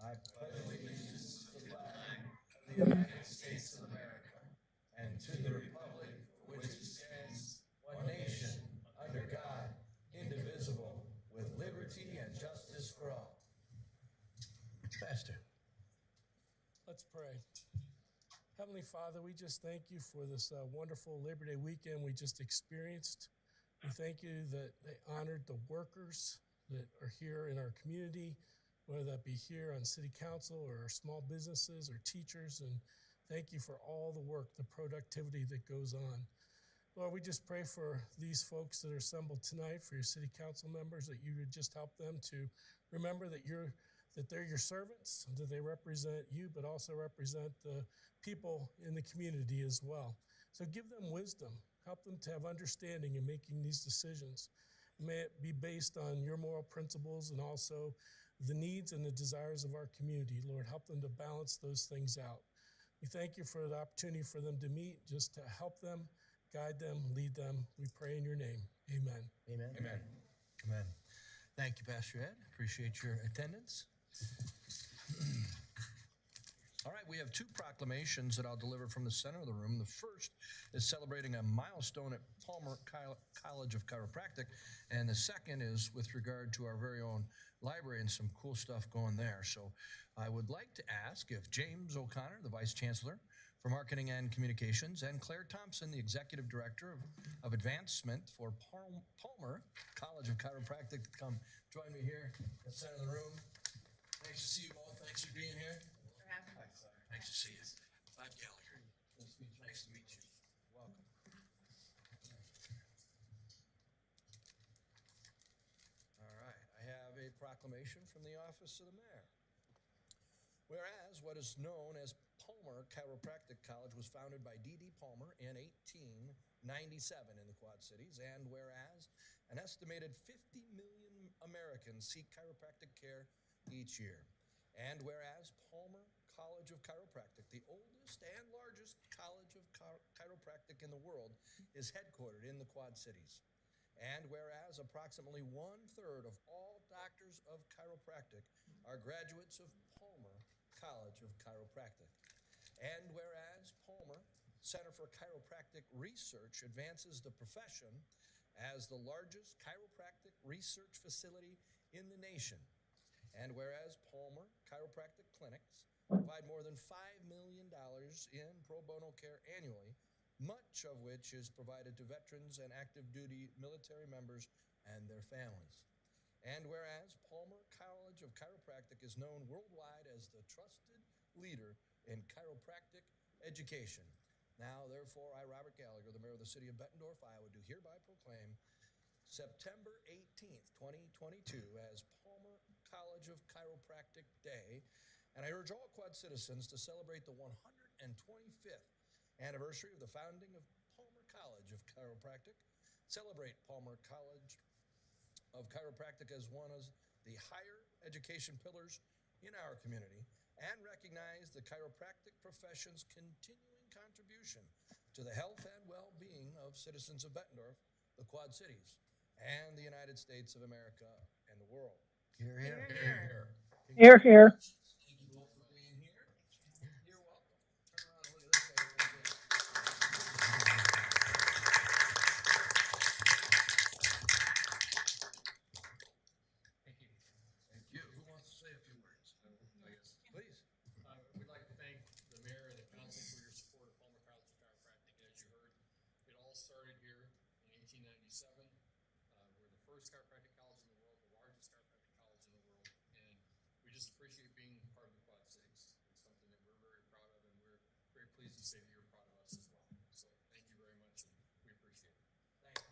I pledge allegiance to the flag of the United States of America and to the republic for which it stands, one nation, under God, indivisible, with liberty and justice for all. Pastor. Let's pray. Heavenly Father, we just thank you for this wonderful Labor Day weekend we just experienced. We thank you that they honored the workers that are here in our community, whether that be here on City Council or our small businesses or teachers. And thank you for all the work, the productivity that goes on. Lord, we just pray for these folks that are assembled tonight, for your City Council members, that you would just help them to remember that they're your servants, that they represent you, but also represent the people in the community as well. So give them wisdom. Help them to have understanding in making these decisions. may it be based on your moral principles and also the needs and the desires of our community. Lord, help them to balance those things out. We thank you for the opportunity for them to meet, just to help them, guide them, lead them. We pray in your name. Amen. Amen. Amen. Amen. Thank you, Pastor Ed. Appreciate your attendance. All right, we have two proclamations that I'll deliver from the center of the room. The first is celebrating a milestone at Palmer College of Chiropractic, and the second is with regard to our very own library and some cool stuff going there. So I would like to ask if James O'Connor, the Vice Chancellor for Marketing and Communications, and Claire Thompson, the Executive Director of Advancement for Palmer College of Chiropractic, to come join me here in the center of the room. Nice to see you both. Thanks for being here. Nice to see you. Bob Gallagher. Nice to meet you. Welcome. All right, I have a proclamation from the Office of the Mayor. Whereas what is known as Palmer Chiropractic College was founded by D.D. Palmer in 1897 in the Quad Cities, and whereas an estimated 50 million Americans seek chiropractic care each year, and whereas Palmer College of Chiropractic, the oldest and largest college of chiropractic in the world, is headquartered in the Quad Cities. And whereas approximately 1/3 of all doctors of chiropractic are graduates of Palmer College of Chiropractic. And whereas Palmer Center for Chiropractic Research advances the profession as the largest chiropractic research facility in the nation. And whereas Palmer Chiropractic Clinics provide more than $5 million in pro bono care annually, much of which is provided to veterans and active duty military members and their families. And whereas Palmer College of Chiropractic is known worldwide as the trusted leader in chiropractic education. Now, therefore, I, Robert Gallagher, the mayor of the city of Bettendorf, Iowa, do hereby proclaim September 18th, 2022 as Palmer College of Chiropractic Day. And I urge all Quad citizens to celebrate the 125th anniversary of the founding of Palmer College of Chiropractic. Celebrate Palmer College of Chiropractic as one of the higher education pillars in our community, and recognize the chiropractic profession's continuing contribution to the health and well-being of citizens of Bettendorf, the Quad Cities, and the United States of America and the world. Hear, hear. Here, here. Thank you both for being here. You're welcome. Turn around and look at this guy over here. Thank you. Thank you. Who wants to say a few words? Please. We'd like to thank the mayor and the council for your support of Palmer College of Chiropractic. As you heard, it all started here in 1897. We're the first chiropractic college in the world, the largest chiropractic college in the world, and we just appreciate being part of the Quad Cities. It's something that we're very proud of, and we're very pleased to say that you're proud of us as well. So thank you very much, and we appreciate it. Thank you.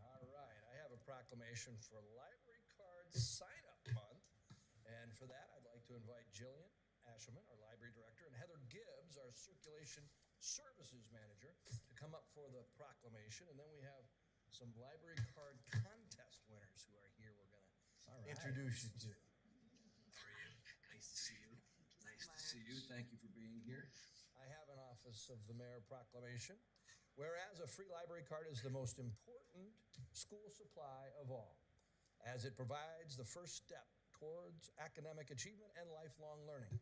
All right, I have a proclamation for Library Card Sign-Up Month, and for that, I'd like to invite Jillian Asherman, our Library Director, and Heather Gibbs, our Circulation Services Manager, to come up for the proclamation, and then we have some Library Card Contest winners who are here we're going to introduce you to. How are you? Nice to see you. Nice to see you. Thank you for being here. I have an Office of the Mayor proclamation. Whereas a free library card is the most important school supply of all, as it provides the first step towards academic achievement and lifelong learning.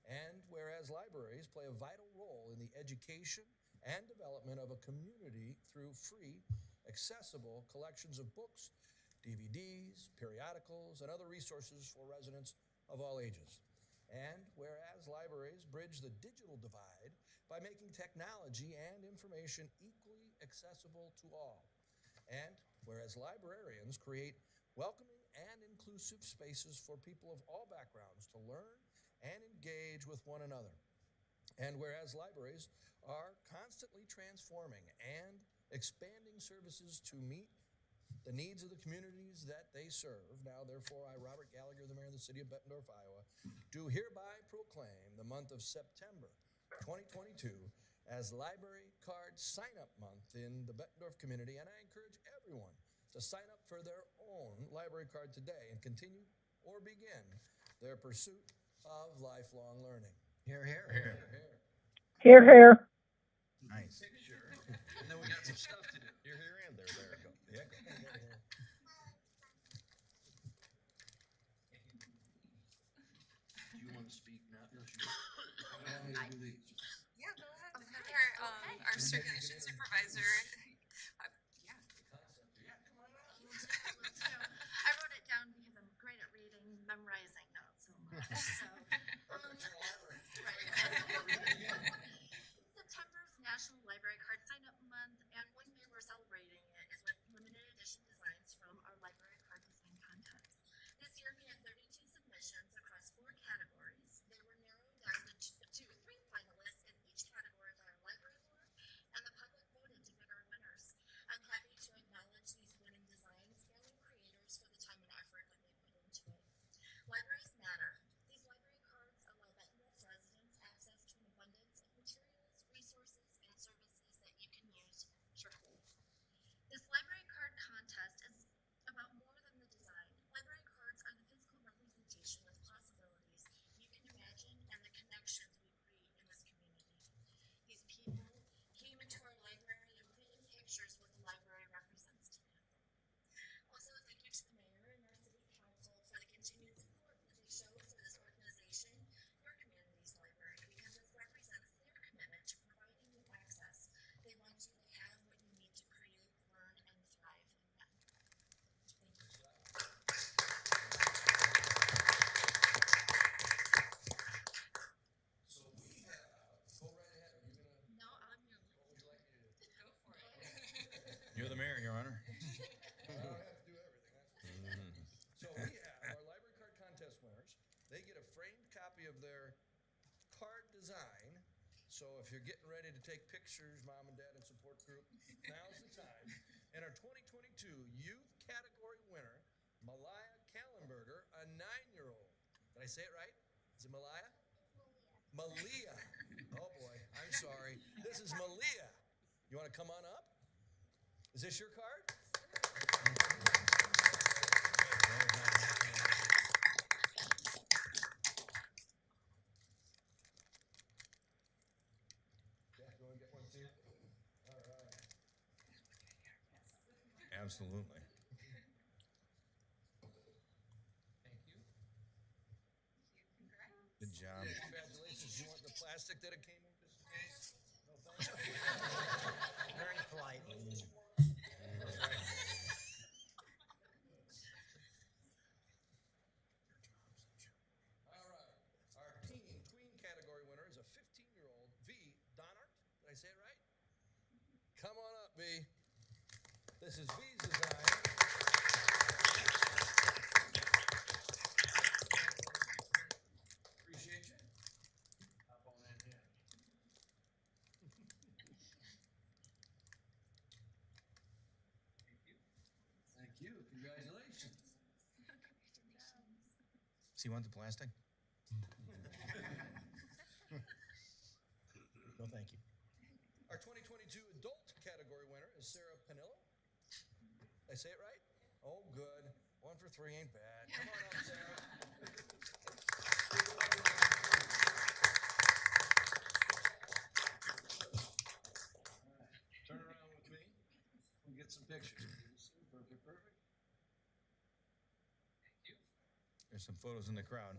And whereas libraries play a vital role in the education and development of a community through free, accessible collections of books, DVDs, periodicals, and other resources for residents of all ages. And whereas libraries bridge the digital divide by making technology and information equally accessible to all. And whereas librarians create welcoming and inclusive spaces for people of all backgrounds to learn and engage with one another. And whereas libraries are constantly transforming and expanding services to meet the needs of the communities that they serve. Now, therefore, I, Robert Gallagher, the mayor of the city of Bettendorf, Iowa, do hereby proclaim the month of September 2022 as Library Card Sign-Up Month in the Bettendorf community, and I encourage everyone to sign up for their own library card today and continue or begin their pursuit of lifelong learning. Here, here. Here, here. Nice. Picture, and then we got some stuff to do. You're here and there. There you go. Yeah, go. Do you want to speak now? No, sure. How do you want me to do these? Yeah, go ahead. I'm Heather, our circulation supervisor. I wrote it down because I'm great at reading, memorizing, not so much. So, September's National Library Card Sign-Up Month, and one way we're celebrating it is with limited edition designs from our library card design contest. This year we had 32 submissions across 4 categories. They were narrowed down to 3 finalists in each category by our library board, and the public voted to pick our winners. I'm happy to acknowledge these winning designs and their creators for the time and effort that they put into it. Libraries matter. These library cards allow Bettendorf residents access to an abundance of materials, resources, and services that you can use for free. This library card contest is about more than the design. Library cards are the physical representation of possibilities you can imagine and the connections we create in this community. These people came into our library and put in pictures what the library represents to them. Also, thank you to the mayor and our city council for the continued support that they show for this organization, your community's library, because this represents their commitment to providing you access. They want you to have what you need to create, learn, and thrive in Bettendorf. Thank you. So we have, go right ahead. Are you gonna, No, I'm your. what would you like me to do? Go for it. You're the mayor, Your Honor. I don't have to do everything. So we have our library card contest winners. They get a framed copy of their card design. So if you're getting ready to take pictures, mom and dad and support group, now's the time. And our 2022 youth category winner, Malaya Kallenberger, a 9-year-old. Did I say it right? Is it Malaya? Malia. Oh boy, I'm sorry. This is Malia. You want to come on up? Is this your card? Jack, you want to get one too? All right. Absolutely. Thank you. Good job. Congratulations. You want the plastic that it came in just in case? No, thank you. Very politely. All right. Our tween category winner is a 15-year-old V. Donart. Did I say it right? Come on up, V. This is V's design. Appreciate you. Hop on in here. Thank you. Congratulations. So you want the plastic? No, thank you. Our 2022 adult category winner is Sarah Panillo. Did I say it right? Oh, good. 1 for 3 ain't bad. Come on up, Sarah. Turn around with me. We'll get some pictures. Perfect, perfect. Thank you. There's some photos in the crowd.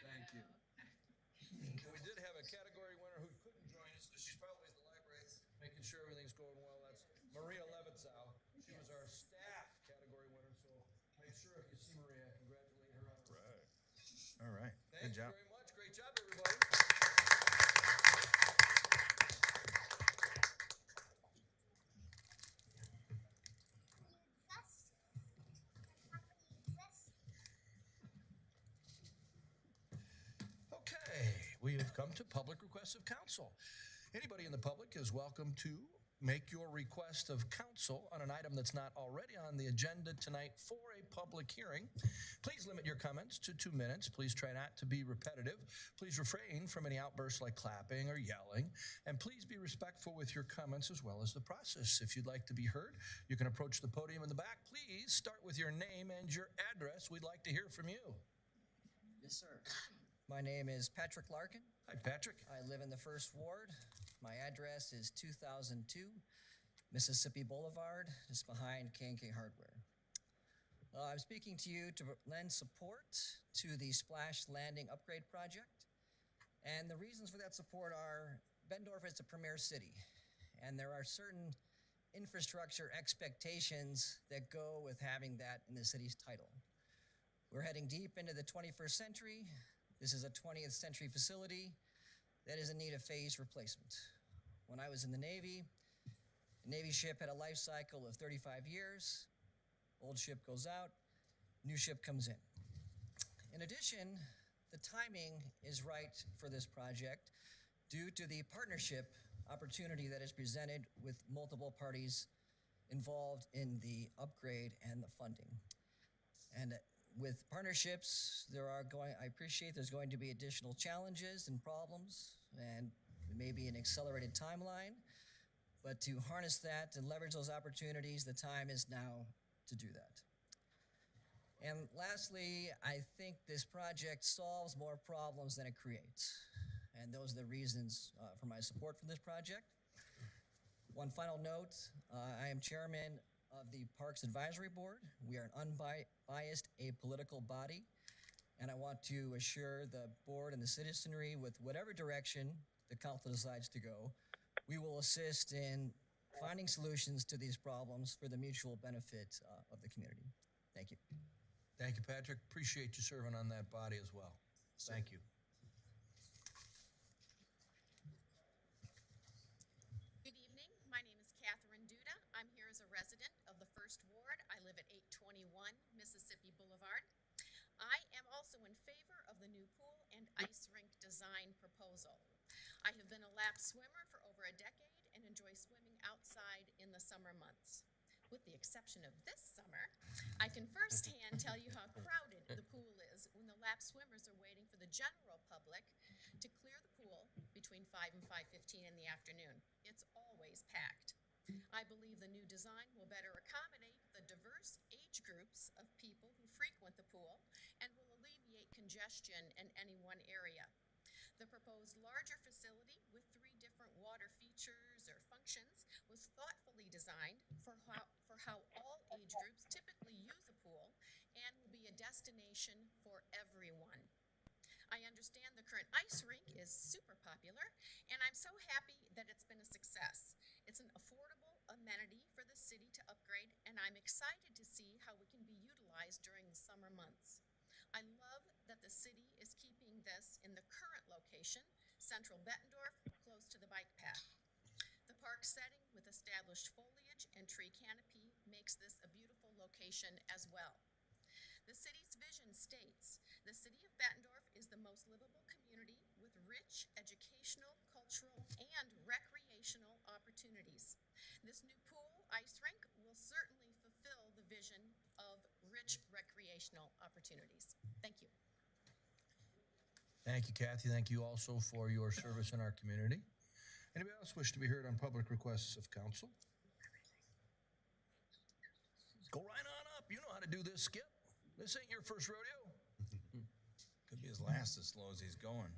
Thank you. We did have a category winner who couldn't join us because she's probably at the library making sure everything's going well. That's Maria Levitzow. She was our staff category winner, so make sure if you see Maria, congratulate her on her. All right. Thank Good you job. very much. Great job, everybody. Okay, we have come to public requests of council. Anybody in the public is welcome to make your request of counsel on an item that's not already on the agenda tonight for a public hearing. Please limit your comments to 2 minutes. Please try not to be repetitive. Please refrain from any outbursts like clapping or yelling. And please be respectful with your comments as well as the process. If you'd like to be heard, you can approach the podium in the back. Please start with your name and your address. We'd like to hear from you. Yes, sir. My name is Patrick Larkin. Hi, Patrick. I live in the First Ward. My address is 2002 Mississippi Boulevard, just behind K&K Hardware. I'm speaking to you to lend support to the Splash Landing Upgrade Project. And the reasons for that support are Bettendorf is a premier city, and there are certain infrastructure expectations that go with having that in the city's title. We're heading deep into the 21st century. This is a 20th century facility that is in need of phased replacement. When I was in the Navy, a Navy ship had a life cycle of 35 years. Old ship goes out, new ship comes in. In addition, the timing is right for this project due to the partnership opportunity that is presented with multiple parties involved in the upgrade and the funding. And with partnerships, I appreciate there's going to be additional challenges and problems and maybe an accelerated timeline, but to harness that and leverage those opportunities, the time is now to do that. And lastly, I think this project solves more problems than it creates. And those are the reasons for my support for this project. One final note, I am chairman of the Parks Advisory Board. We are an unbiased apolitical body, and I want to assure the board and the citizenry with whatever direction the council decides to go, we will assist in finding solutions to these problems for the mutual benefit of the community. Thank you. Thank you, Patrick. Appreciate you serving on that body as well. Thank you. Good evening. My name is Catherine Duda. I'm here as a resident of the First Ward. I live at 821 Mississippi Boulevard. I am also in favor of the new pool and ice rink design proposal. I have been a lap swimmer for over a decade and enjoy swimming outside in the summer months. With the exception of this summer, I can firsthand tell you how crowded the pool is when the lap swimmers are waiting for the general public to clear the pool between 5 and 5:15 in the afternoon. It's always packed. I believe the new design will better accommodate the diverse age groups of people who frequent the pool and will alleviate congestion in any one area. The proposed larger facility with 3 different water features or functions was thoughtfully designed for how all age groups typically use a pool and will be a destination for everyone. I understand the current ice rink is super popular, and I'm so happy that it's been a success. It's an affordable amenity for the city to upgrade, and I'm excited to see how it can be utilized during the summer months. I love that the city is keeping this in the current location, central Bettendorf, close to the bike path. The park setting with established foliage and tree canopy makes this a beautiful location as well. The city's vision states, the city of Bettendorf is the most livable community with rich educational, cultural, and recreational opportunities. This new pool ice rink will certainly fulfill the vision of rich recreational opportunities. Thank you. Thank you, Kathy. Thank you also for your service in our community. Anybody else wish to be heard on public requests of council? Go right on up. You know how to do this, Skip. This ain't your first rodeo. Could be his last as slow as he's going.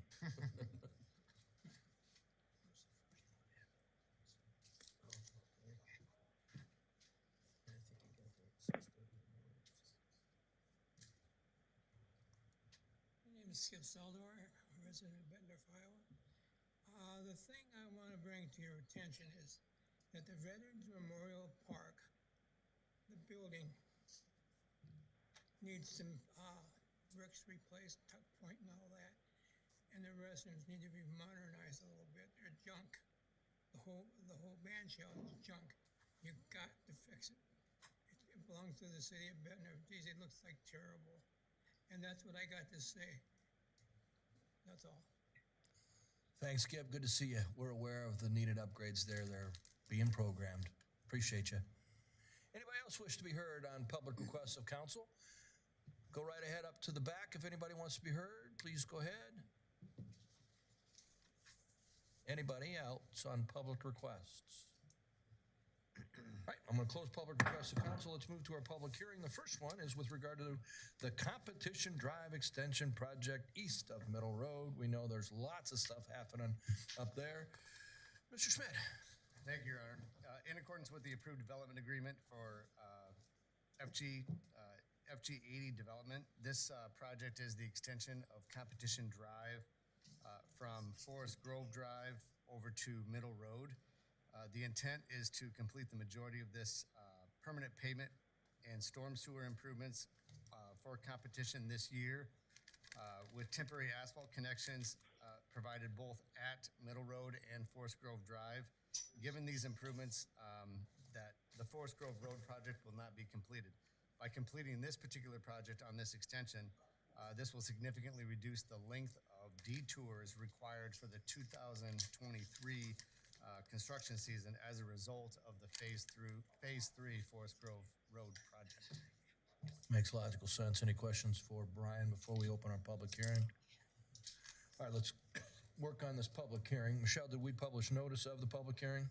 My name is Skip Saldor, a resident of Bettendorf, Iowa. The thing I want to bring to your attention is that the Veterans Memorial Park, the building, needs some bricks replaced, tuck point and all that, and the restrooms need to be modernized a little bit. They're junk. The whole band shell is junk. You've got to fix it. It belongs to the city of Bettendorf. Geez, it looks like terrible. And that's what I got to say. That's all. Thanks, Skip. Good to see you. We're aware of the needed upgrades there. They're being programmed. Appreciate you. Anybody else wish to be heard on public requests of council? Go right ahead up to the back if anybody wants to be heard. Please go ahead. Anybody else on public requests? All right, I'm going to close public requests of council. Let's move to our public hearing. The first one is with regard to the Competition Drive Extension Project east of Middle Road. We know there's lots of stuff happening up there. Mr. Schmidt. Thank you, Your Honor. In accordance with the approved development agreement for FG 80 development, this project is the extension of Competition Drive from Forest Grove Drive over to Middle Road. The intent is to complete the majority of this permanent pavement and storm sewer improvements for competition this year with temporary asphalt connections provided both at Middle Road and Forest Grove Drive. Given these improvements, that the Forest Grove Road project will not be completed. By completing this particular project on this extension, this will significantly reduce the length of detours required for the 2023 construction season as a result of the phase 3 Forest Grove Road project. Makes logical sense. Any questions for Brian before we open our public hearing? All right, let's work on this public hearing. Michelle, did we publish notice of the public hearing?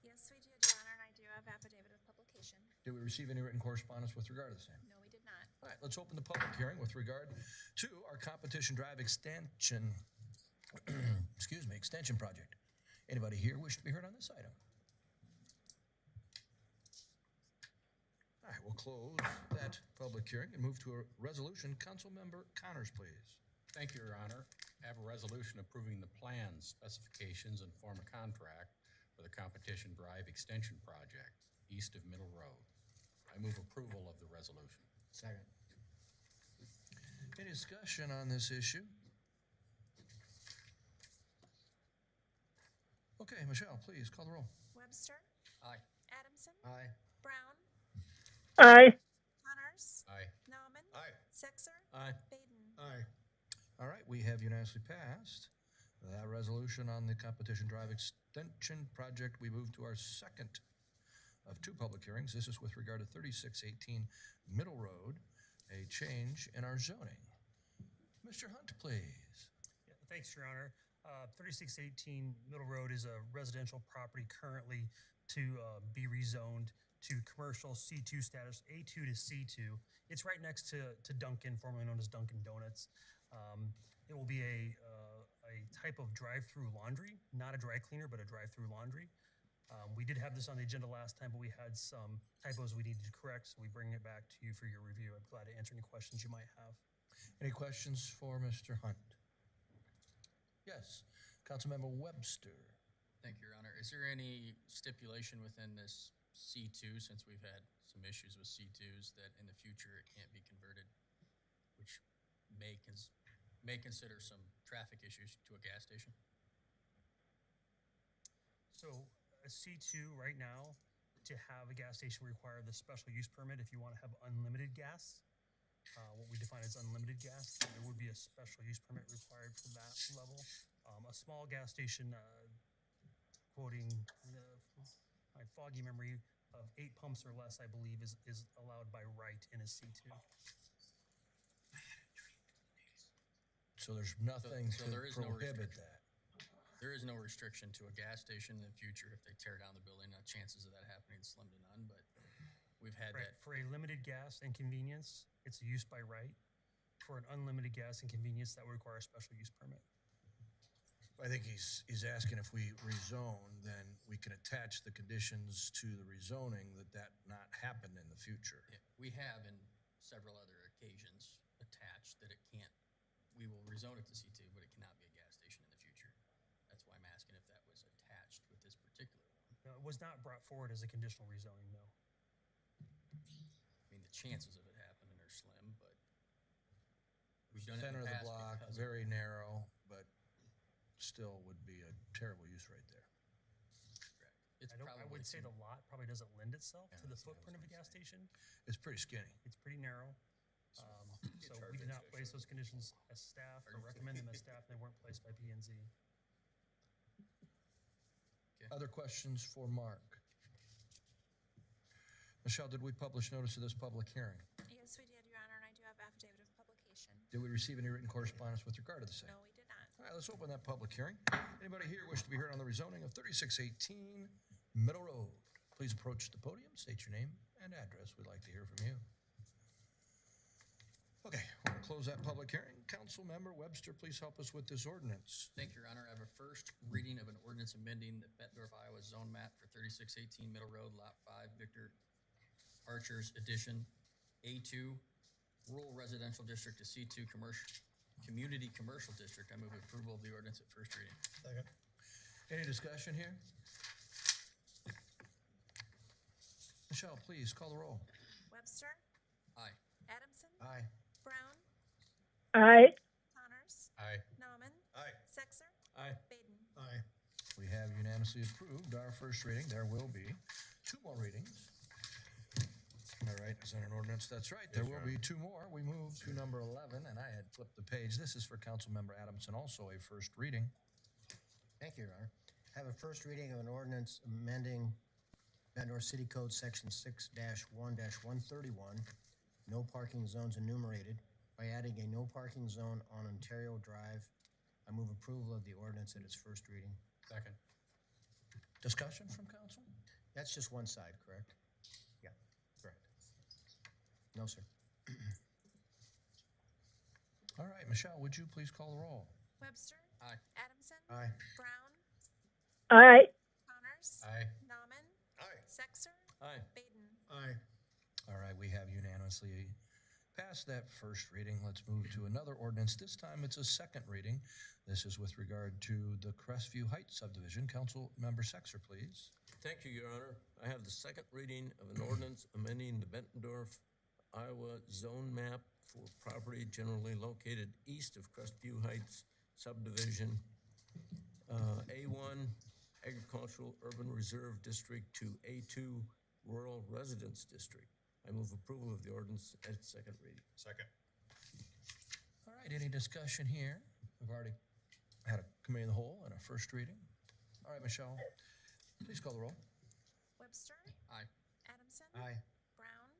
Yes, we did, Your Honor, and I do have affidavit of publication. Did we receive any written correspondence with regard to the same? No, we did not. All right, let's open the public hearing with regard to our Competition Drive extension, extension project. Anybody here wish to be heard on this item? All right, we'll close that public hearing and move to a resolution. Councilmember Connors, please. Thank you, Your Honor. I have a resolution approving the plans, specifications, and form of contract for the Competition Drive Extension Project, east of Middle Road. I move approval of the resolution. Second. Any discussion on this issue? Okay, Michelle, please call the roll. Webster. Aye. Adamson. Aye. Brown. Aye. Connors. Aye. Nauman. Aye. Sexer. Aye. Baden. Aye. All right, we have unanimously passed that resolution on the Competition Drive Extension Project. We move to our second of two public hearings. This is with regard to 3618 Middle Road, a change in our zoning. Mr. Hunt, please. Yeah, thanks, Your Honor. 3618 Middle Road is a residential property currently to be rezoned to commercial C2 status, A2 to C2. It's right next to Dunkin', formerly known as Dunkin' Donuts. It will be a type of drive-through laundry, not a dry cleaner, but a drive-through laundry. We did have this on the agenda last time, but we had some typos we needed to correct, so we bring it back to you for your review. I'm glad to answer any questions you might have. Any questions for Mr. Hunt? Yes, Councilmember Webster. Thank you, Your Honor. Is there any stipulation within this C2, since we've had some issues with C2s, that in the future it can't be converted, which may consider some traffic issues to a gas station? So a C2 right now, to have a gas station require the special use permit if you want to have unlimited gas. What we define as unlimited gas, there would be a special use permit required for that level. A small gas station, quoting my foggy memory of 8 pumps or less, I believe, is allowed by right in a C2. So there's nothing So to there is no prohibit restriction. that. There is no restriction to a gas station in the future if they tear down the building. Chances of that happening is slim to none, but we've had Right. that. For a limited gas and convenience, it's a use by right. For an unlimited gas and convenience, that would require a special use permit. I think he's asking if we rezone, then we can attach the conditions to the rezoning that not happen in the future. We have in several other occasions attached that it can't, we will rezone it to C2, but it cannot be a gas station in the future. That's why I'm asking if that was attached with this particular one. No, it was not brought forward as a conditional rezoning, no. I mean, the chances of it happening are slim, but we've done it Center in of the the past block, because of- very narrow, but still would be a terrible use right there. It's I probably would say some- the lot probably doesn't lend itself to the footprint of a gas station. It's pretty skinny. It's pretty narrow. So we did not place those conditions as staff or recommend them as staff. They weren't placed by P&Z. Other questions for Mark? Michelle, did we publish notice of this public hearing? Yes, we did, Your Honor, and I do have affidavit of publication. Did we receive any written correspondence with regard to the same? No, we did not. All right, let's open that public hearing. Anybody here wish to be heard on the rezoning of 3618 Middle Road? Please approach the podium, state your name and address. We'd like to hear from you. Okay, we'll close that public hearing. Councilmember Webster, please help us with this ordinance. Thank you, Your Honor. I have a first reading of an ordinance amending the Bettendorf, Iowa zone map for 3618 Middle Road, Lot 5, Victor Archer's addition, A2, Rural Residential District to C2 Community Commercial District. I move approval of the ordinance at first reading. Second. Any discussion here? Michelle, please call the roll. Webster, Aye. Adamson, Aye. Brown, Aye. Connors, Aye. Nauman, Aye. Sexer, Aye. Baden. Aye. We have unanimously approved our first reading. There will be two more readings. Am I right? Is that an ordinance? That's right. There will be two more. We move to number 11, and I had flipped the page. This is for Councilmember Adamson, also a first reading. Thank you, Your Honor. I have a first reading of an ordinance amending Bettendorf City Code Section 6-1-131, no parking zones enumerated, by adding a no parking zone on Ontario Drive. I move approval of the ordinance at its first reading. Second. Discussion from council? That's just one side, correct? Yeah, correct. No, sir. All right, Michelle, would you please call the roll? Webster, Aye. Adamson, Aye. Brown, Aye. Connors, Aye. Nauman, Aye. Sexer, Aye. Baden. Aye. All right, we have unanimously passed that first reading. Let's move to another ordinance. This time it's a second reading. This is with regard to the Crestview Heights subdivision. Councilmember Sexer, please. Thank you, Your Honor. I have the second reading of an ordinance amending the Bettendorf, Iowa zone map for property generally located east of Crestview Heights subdivision, A1 Agricultural Urban Reserve District to A2 Rural Residence District. I move approval of the ordinance at second reading. Second. All right, any discussion here? We've already had a committee of the whole and a first reading. All right, Michelle, please call the roll. Webster, Aye. Adamson, Aye. Brown,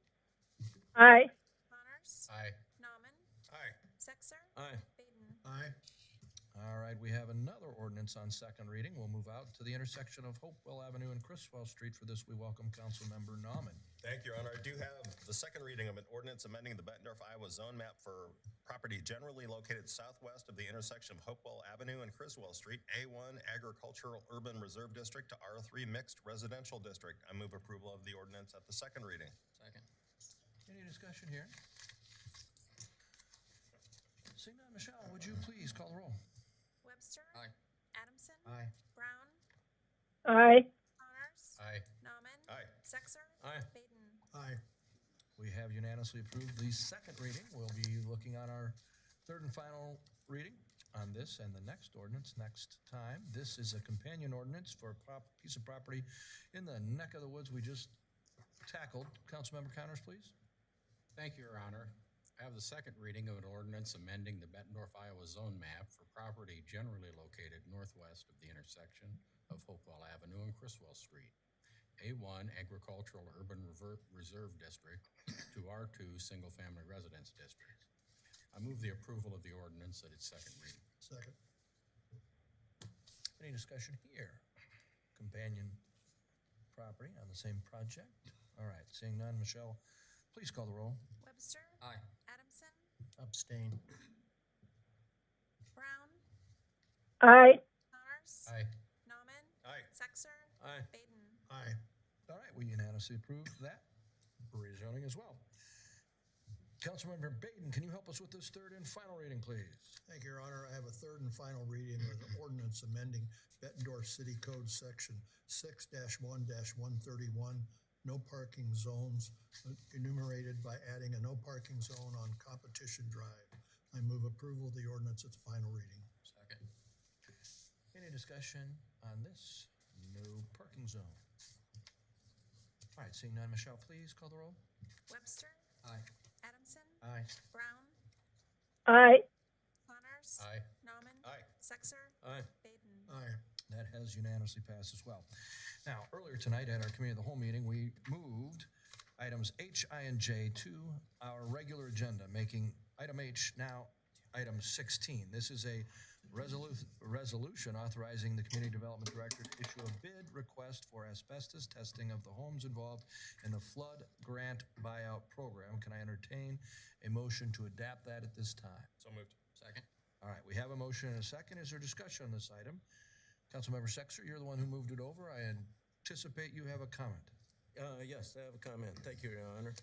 Aye. Connors, Aye. Nauman, Aye. Sexer, Aye. Baden. Aye. All right, we have another ordinance on second reading. We'll move out to the intersection of Hopewell Avenue and Criswell Street. For this, we welcome Councilmember Nauman. Thank you, Your Honor. I do have the second reading of an ordinance amending the Bettendorf, Iowa zone map for property generally located southwest of the intersection of Hopewell Avenue and Criswell Street, A1 Agricultural Urban Reserve District to R3 Mixed Residential District. I move approval of the ordinance at the second reading. Second. Any discussion here? Seeing none, Michelle, would you please call the roll? Webster, Aye. Adamson, Aye. Brown, Aye. Connors, Aye. Nauman, Aye. Sexer, Aye. Baden. Aye. We have unanimously approved the second reading. We'll be looking on our third and final reading on this and the next ordinance next time. This is a companion ordinance for a piece of property in the neck of the woods we just tackled. Councilmember Connors, please. Thank you, Your Honor. I have the second reading of an ordinance amending the Bettendorf, Iowa zone map for property generally located northwest of the intersection of Hopewell Avenue and Criswell Street, A1 Agricultural Urban Reserve District to R2 Single Family Residence District. I move the approval of the ordinance at its second reading. Second. Any discussion here? Companion property on the same project? All right, seeing none, Michelle, please call the roll. Webster, Aye. Adamson, Abstain. Brown, Aye. Connors, Aye. Nauman, Aye. Sexer, Aye. Baden. Aye. All right, we unanimously approve that rezoning as well. Councilmember Baden, can you help us with this third and final reading, please? Thank you, Your Honor. I have a third and final reading of an ordinance amending Bettendorf City Code Section 6-1-131, no parking zones enumerated by adding a no parking zone on Competition Drive. I move approval of the ordinance at the final reading. Second. Any discussion on this? No parking zone. All right, seeing none, Michelle, please call the roll. Webster, Aye. Adamson, Aye. Brown, Aye. Connors, Aye. Nauman, Aye. Sexer, Aye. Baden. Aye. That has unanimously passed as well. Now, earlier tonight at our committee of the whole meeting, we moved items H, I, and J to our regular agenda, making item H now item 16. This is a resolution authorizing the Community Development Director to issue a bid request for asbestos testing of the homes involved in the flood grant buyout program. Can I entertain a motion to adapt that at this time? So moved. Second? All right, we have a motion and a second. Is there discussion on this item? Councilmember Sexer, you're the one who moved it over. I anticipate you have a comment. Yes, I have a comment. Thank you, Your Honor.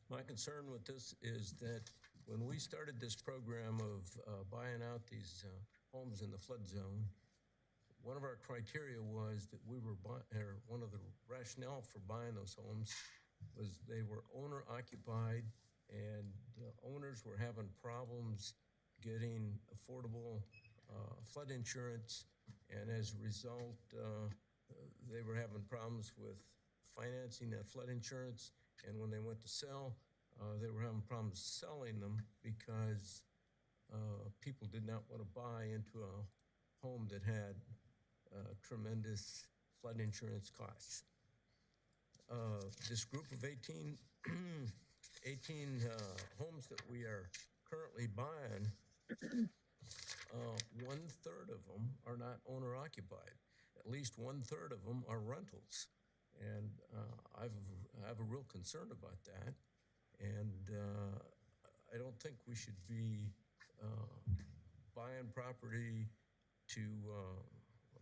My concern with this is that when we started this program of buying out these homes in the flood zone, one of our criteria was that we were one of the rationale for buying those homes was they were owner occupied, and owners were having problems getting affordable flood insurance, and as a result, they were having problems with financing that flood insurance, and when they went to sell, they were having problems selling them because people did not want to buy into a home that had tremendous flood insurance costs. This group of 18 homes that we are currently buying, 1/3 of them are not owner occupied. At least 1/3 of them are rentals. And I have a real concern about that. And I don't think we should be buying property to,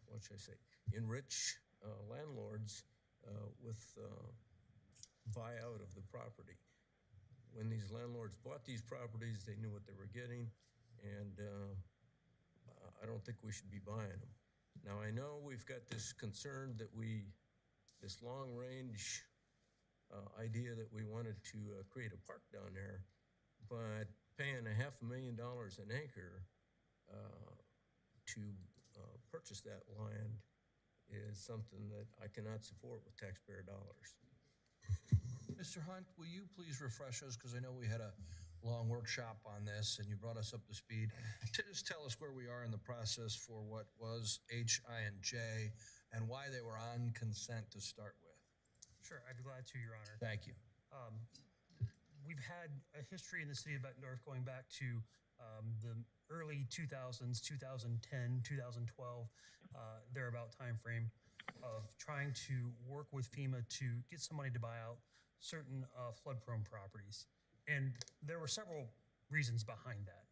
what should I say, enrich landlords with buyout of the property. When these landlords bought these properties, they knew what they were getting, and I don't think we should be buying them. Now, I know we've got this concern that this long-range idea that we wanted to create a park down there, but paying $500,000 an acre to purchase that land is something that I cannot support with taxpayer dollars. Mr. Hunt, will you please refresh us, because I know we had a long workshop on this and you brought us up to speed. Just tell us where we are in the process for what was H, I, and J, and why they were on consent to start with. Sure, I'd be glad to, Your Honor. Thank you. We've had a history in the city of Bettendorf going back to the early 2000s, 2010, 2012, thereabout time frame of trying to work with FEMA to get some money to buy out certain flood-prone properties. And there were several reasons behind that.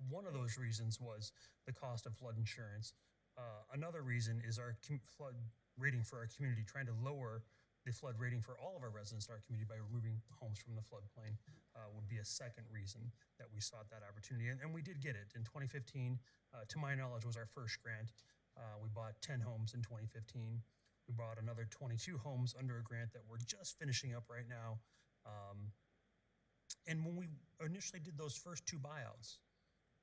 One of those reasons was the cost of flood insurance. Another reason is our flood rating for our community, trying to lower the flood rating for all of our residents in our community by removing homes from the floodplain would be a second reason that we sought that opportunity. And we did get it. In 2015, to my knowledge, was our first grant. We bought 10 homes in 2015. We bought another 22 homes under a grant that we're just finishing up right now. And when we initially did those first two buyouts,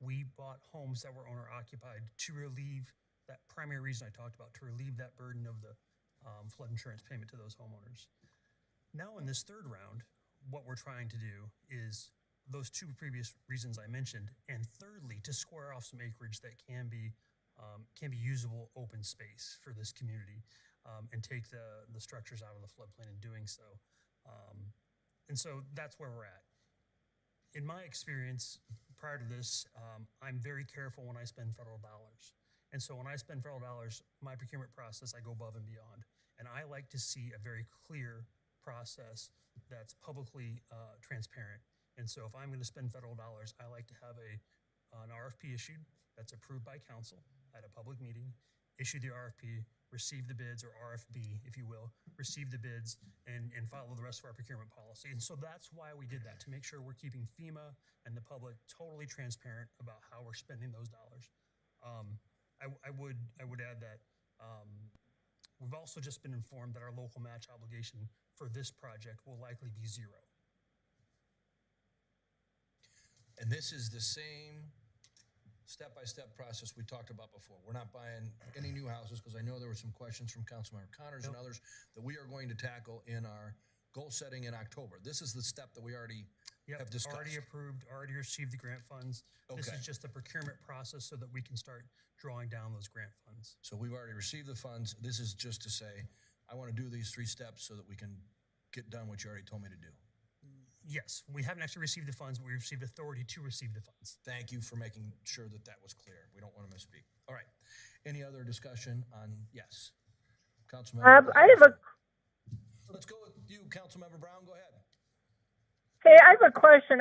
we bought homes that were owner occupied to relieve that primary reason I talked about, to relieve that burden of the flood insurance payment to those homeowners. Now in this third round, what we're trying to do is those two previous reasons I mentioned, and thirdly, to square off some acreage that can be usable open space for this community, and take the structures out of the floodplain in doing so. And so that's where we're at. In my experience, prior to this, I'm very careful when I spend federal dollars. And so when I spend federal dollars, my procurement process, I go above and beyond. And I like to see a very clear process that's publicly transparent. And so if I'm going to spend federal dollars, I like to have an RFP issued that's approved by council at a public meeting, issue the RFP, receive the bids, or RFB, if you will, receive the bids, and follow the rest of our procurement policy. And so that's why we did that, to make sure we're keeping FEMA and the public totally transparent about how we're spending those dollars. I would add that we've also just been informed that our local match obligation for this project will likely be $0. And this is the same step-by-step process we talked about before. We're not buying any new houses, because I know there were some questions from Councilmember Connors and others that we are going to tackle in our goal setting in October. This is the step that we already have discussed. Already approved, already received the grant funds. Okay. This is just the procurement process so that we can start drawing down those grant funds. So we've already received the funds. This is just to say, I want to do these 3 steps so that we can get done what you already told me to do. Yes, we haven't actually received the funds, but we received authority to receive the funds. Thank you for making sure that that was clear. We don't want to misspeak. All right. Any other discussion on, yes? Councilmember. I have a Let's go with you, Councilmember Brown. Go ahead. Hey, I have a question.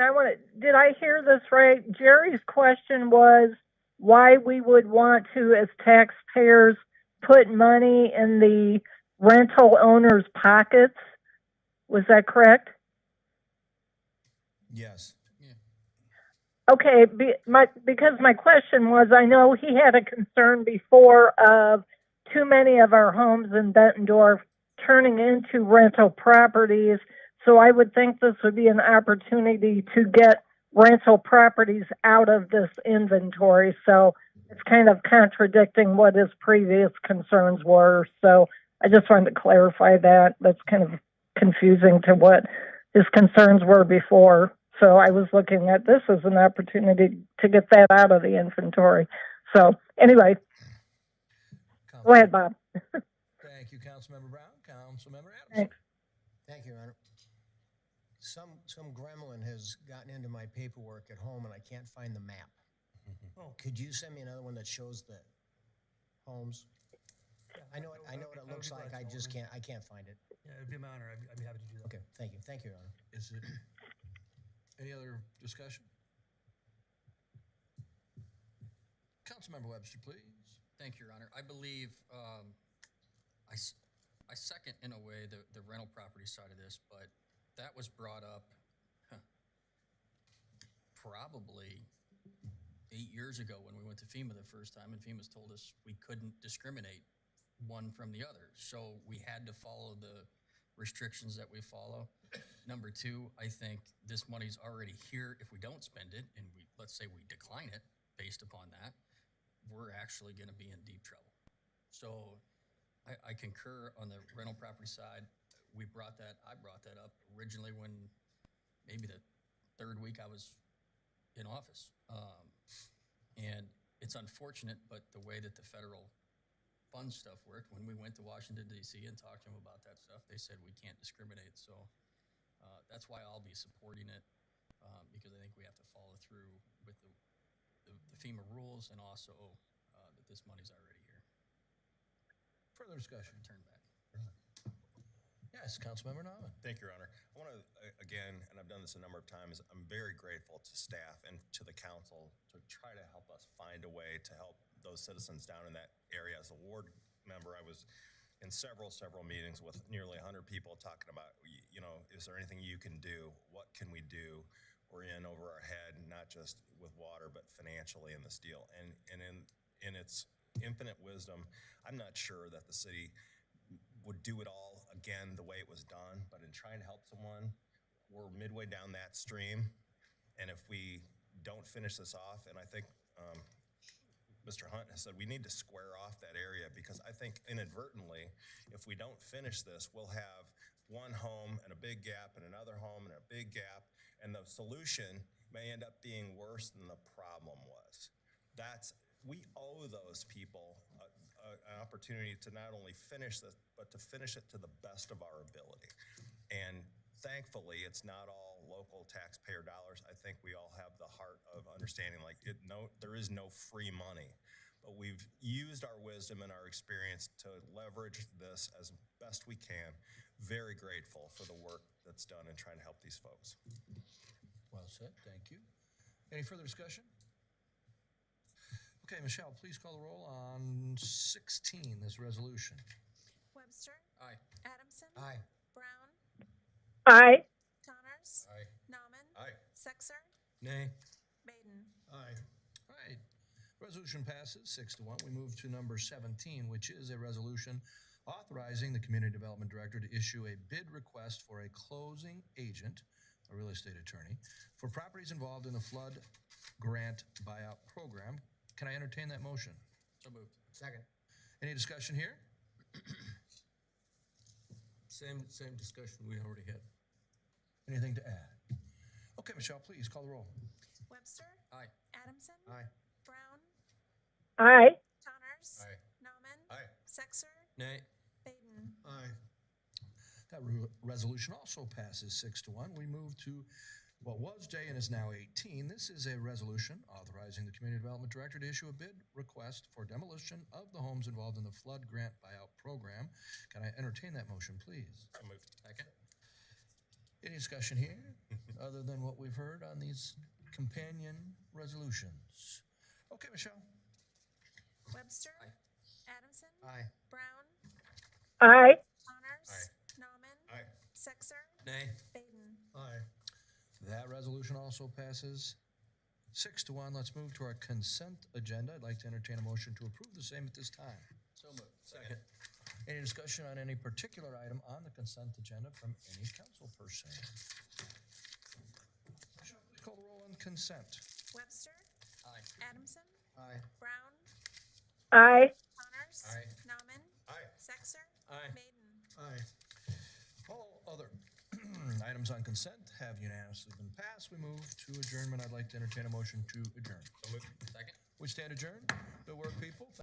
Did I hear this right? Jerry's question was why we would want to, as taxpayers, put money in the rental owners' pockets. Was that correct? Yes. Okay, because my question was, I know he had a concern before of too many of our homes in Bettendorf turning into rental properties. So I would think this would be an opportunity to get rental properties out of this inventory. So it's kind of contradicting what his previous concerns were. So I just wanted to clarify that. That's kind of confusing to what his concerns were before. So I was looking at this as an opportunity to get that out of the inventory. So anyway, go ahead, Bob. Thank you, Councilmember Brown. Councilmember Adams. Thanks. Thank you, Your Honor. Some gremlin has gotten into my paperwork at home and I can't find the map. Oh, could you send me another one that shows the homes? I know what it looks like. I can't find it. Yeah, it'd be my honor. I'd be happy to do that. Okay, thank you. Thank you, Your Honor. Is it any other discussion? Councilmember Webster, please. Thank you, Your Honor. I believe I second in a way the rental property side of this, but that was brought up probably 8 years ago when we went to FEMA the first time, and FEMA's told us we couldn't discriminate one from the other. So we had to follow the restrictions that we follow. Number two, I think this money's already here. If we don't spend it, and let's say we decline it based upon that, we're actually going to be in deep trouble. So I concur on the rental property side. I brought that up originally when maybe the third week I was in office. And it's unfortunate, but the way that the federal fund stuff worked, when we went to Washington, D.C. and talked to them about that stuff, they said we can't discriminate. So that's why I'll be supporting it, because I think we have to follow through with the FEMA rules, and also that this money's already here. Further discussion. Turn back. Yes, Councilmember Nauman. Thank you, Your Honor. I want to, again, and I've done this a number of times, I'm very grateful to staff and to the council to try to help us find a way to help those citizens down in that area. As a ward member, I was in several meetings with nearly 100 people talking about, is there anything you can do? What can we do? We're in over our head, not just with water, but financially in this deal. And in its infinite wisdom, I'm not sure that the city would do it all again the way it was done, but in trying to help someone, we're midway down that stream, and if we don't finish this off, and I think Mr. Hunt has said we need to square off that area, because I think inadvertently, if we don't finish this, we'll have one home and a big gap and another home and a big gap, and the solution may end up being worse than the problem was. We owe those people an opportunity to not only finish this, but to finish it to the best of our ability. And thankfully, it's not all local taxpayer dollars. I think we all have the heart of understanding, there is no free money, but we've used our wisdom and our experience to leverage this as best we can. Very grateful for the work that's done in trying to help these folks. Well said. Thank you. Any further discussion? Okay, Michelle, please call the roll on 16, this resolution. Webster. Aye. Adamson. Aye. Brown. Aye. Connors. Aye. Nauman. Aye. Sexer. Nay. Baden. Aye. All right. Resolution passes 6-1. We move to number 17, which is a resolution authorizing the Community Development Director to issue a bid request for a closing agent, a real estate attorney, for properties involved in the flood grant buyout program. Can I entertain that motion? So moved. Second. Any discussion here? Same discussion we already had. Anything to add? Okay, Michelle, please call the roll. Webster. Aye. Adamson. Aye. Brown. Aye. Connors. Aye. Nauman. Aye. Sexer. Nay. Baden. Aye. That resolution also passes 6-1. We move to what was J and is now 18. This is a resolution authorizing the Community Development Director to issue a bid request for demolition of the homes involved in the flood grant buyout program. Can I entertain that motion, please? So moved. Second. Any discussion here, other than what we've heard on these companion resolutions? Okay, Michelle. Webster. Adamson. Aye. Brown. Aye. Connors. Aye. Nauman. Aye. Sexer. Nay. Baden. Aye. That resolution also passes 6-1. Let's move to our consent agenda. I'd like to entertain a motion to approve the same at this time. So moved. Second. Any discussion on any particular item on the consent agenda from any council person? Michelle, please call the roll on consent. Webster. Aye. Adamson. Aye. Brown. Aye. Connors. Aye. Nauman. Aye. Sexer. Aye. Baden. Aye. All other items on consent have unanimously been passed. We move to adjournment. I'd like to entertain a motion to adjourn. So moved. Second. We stand adjourned. Good work, people.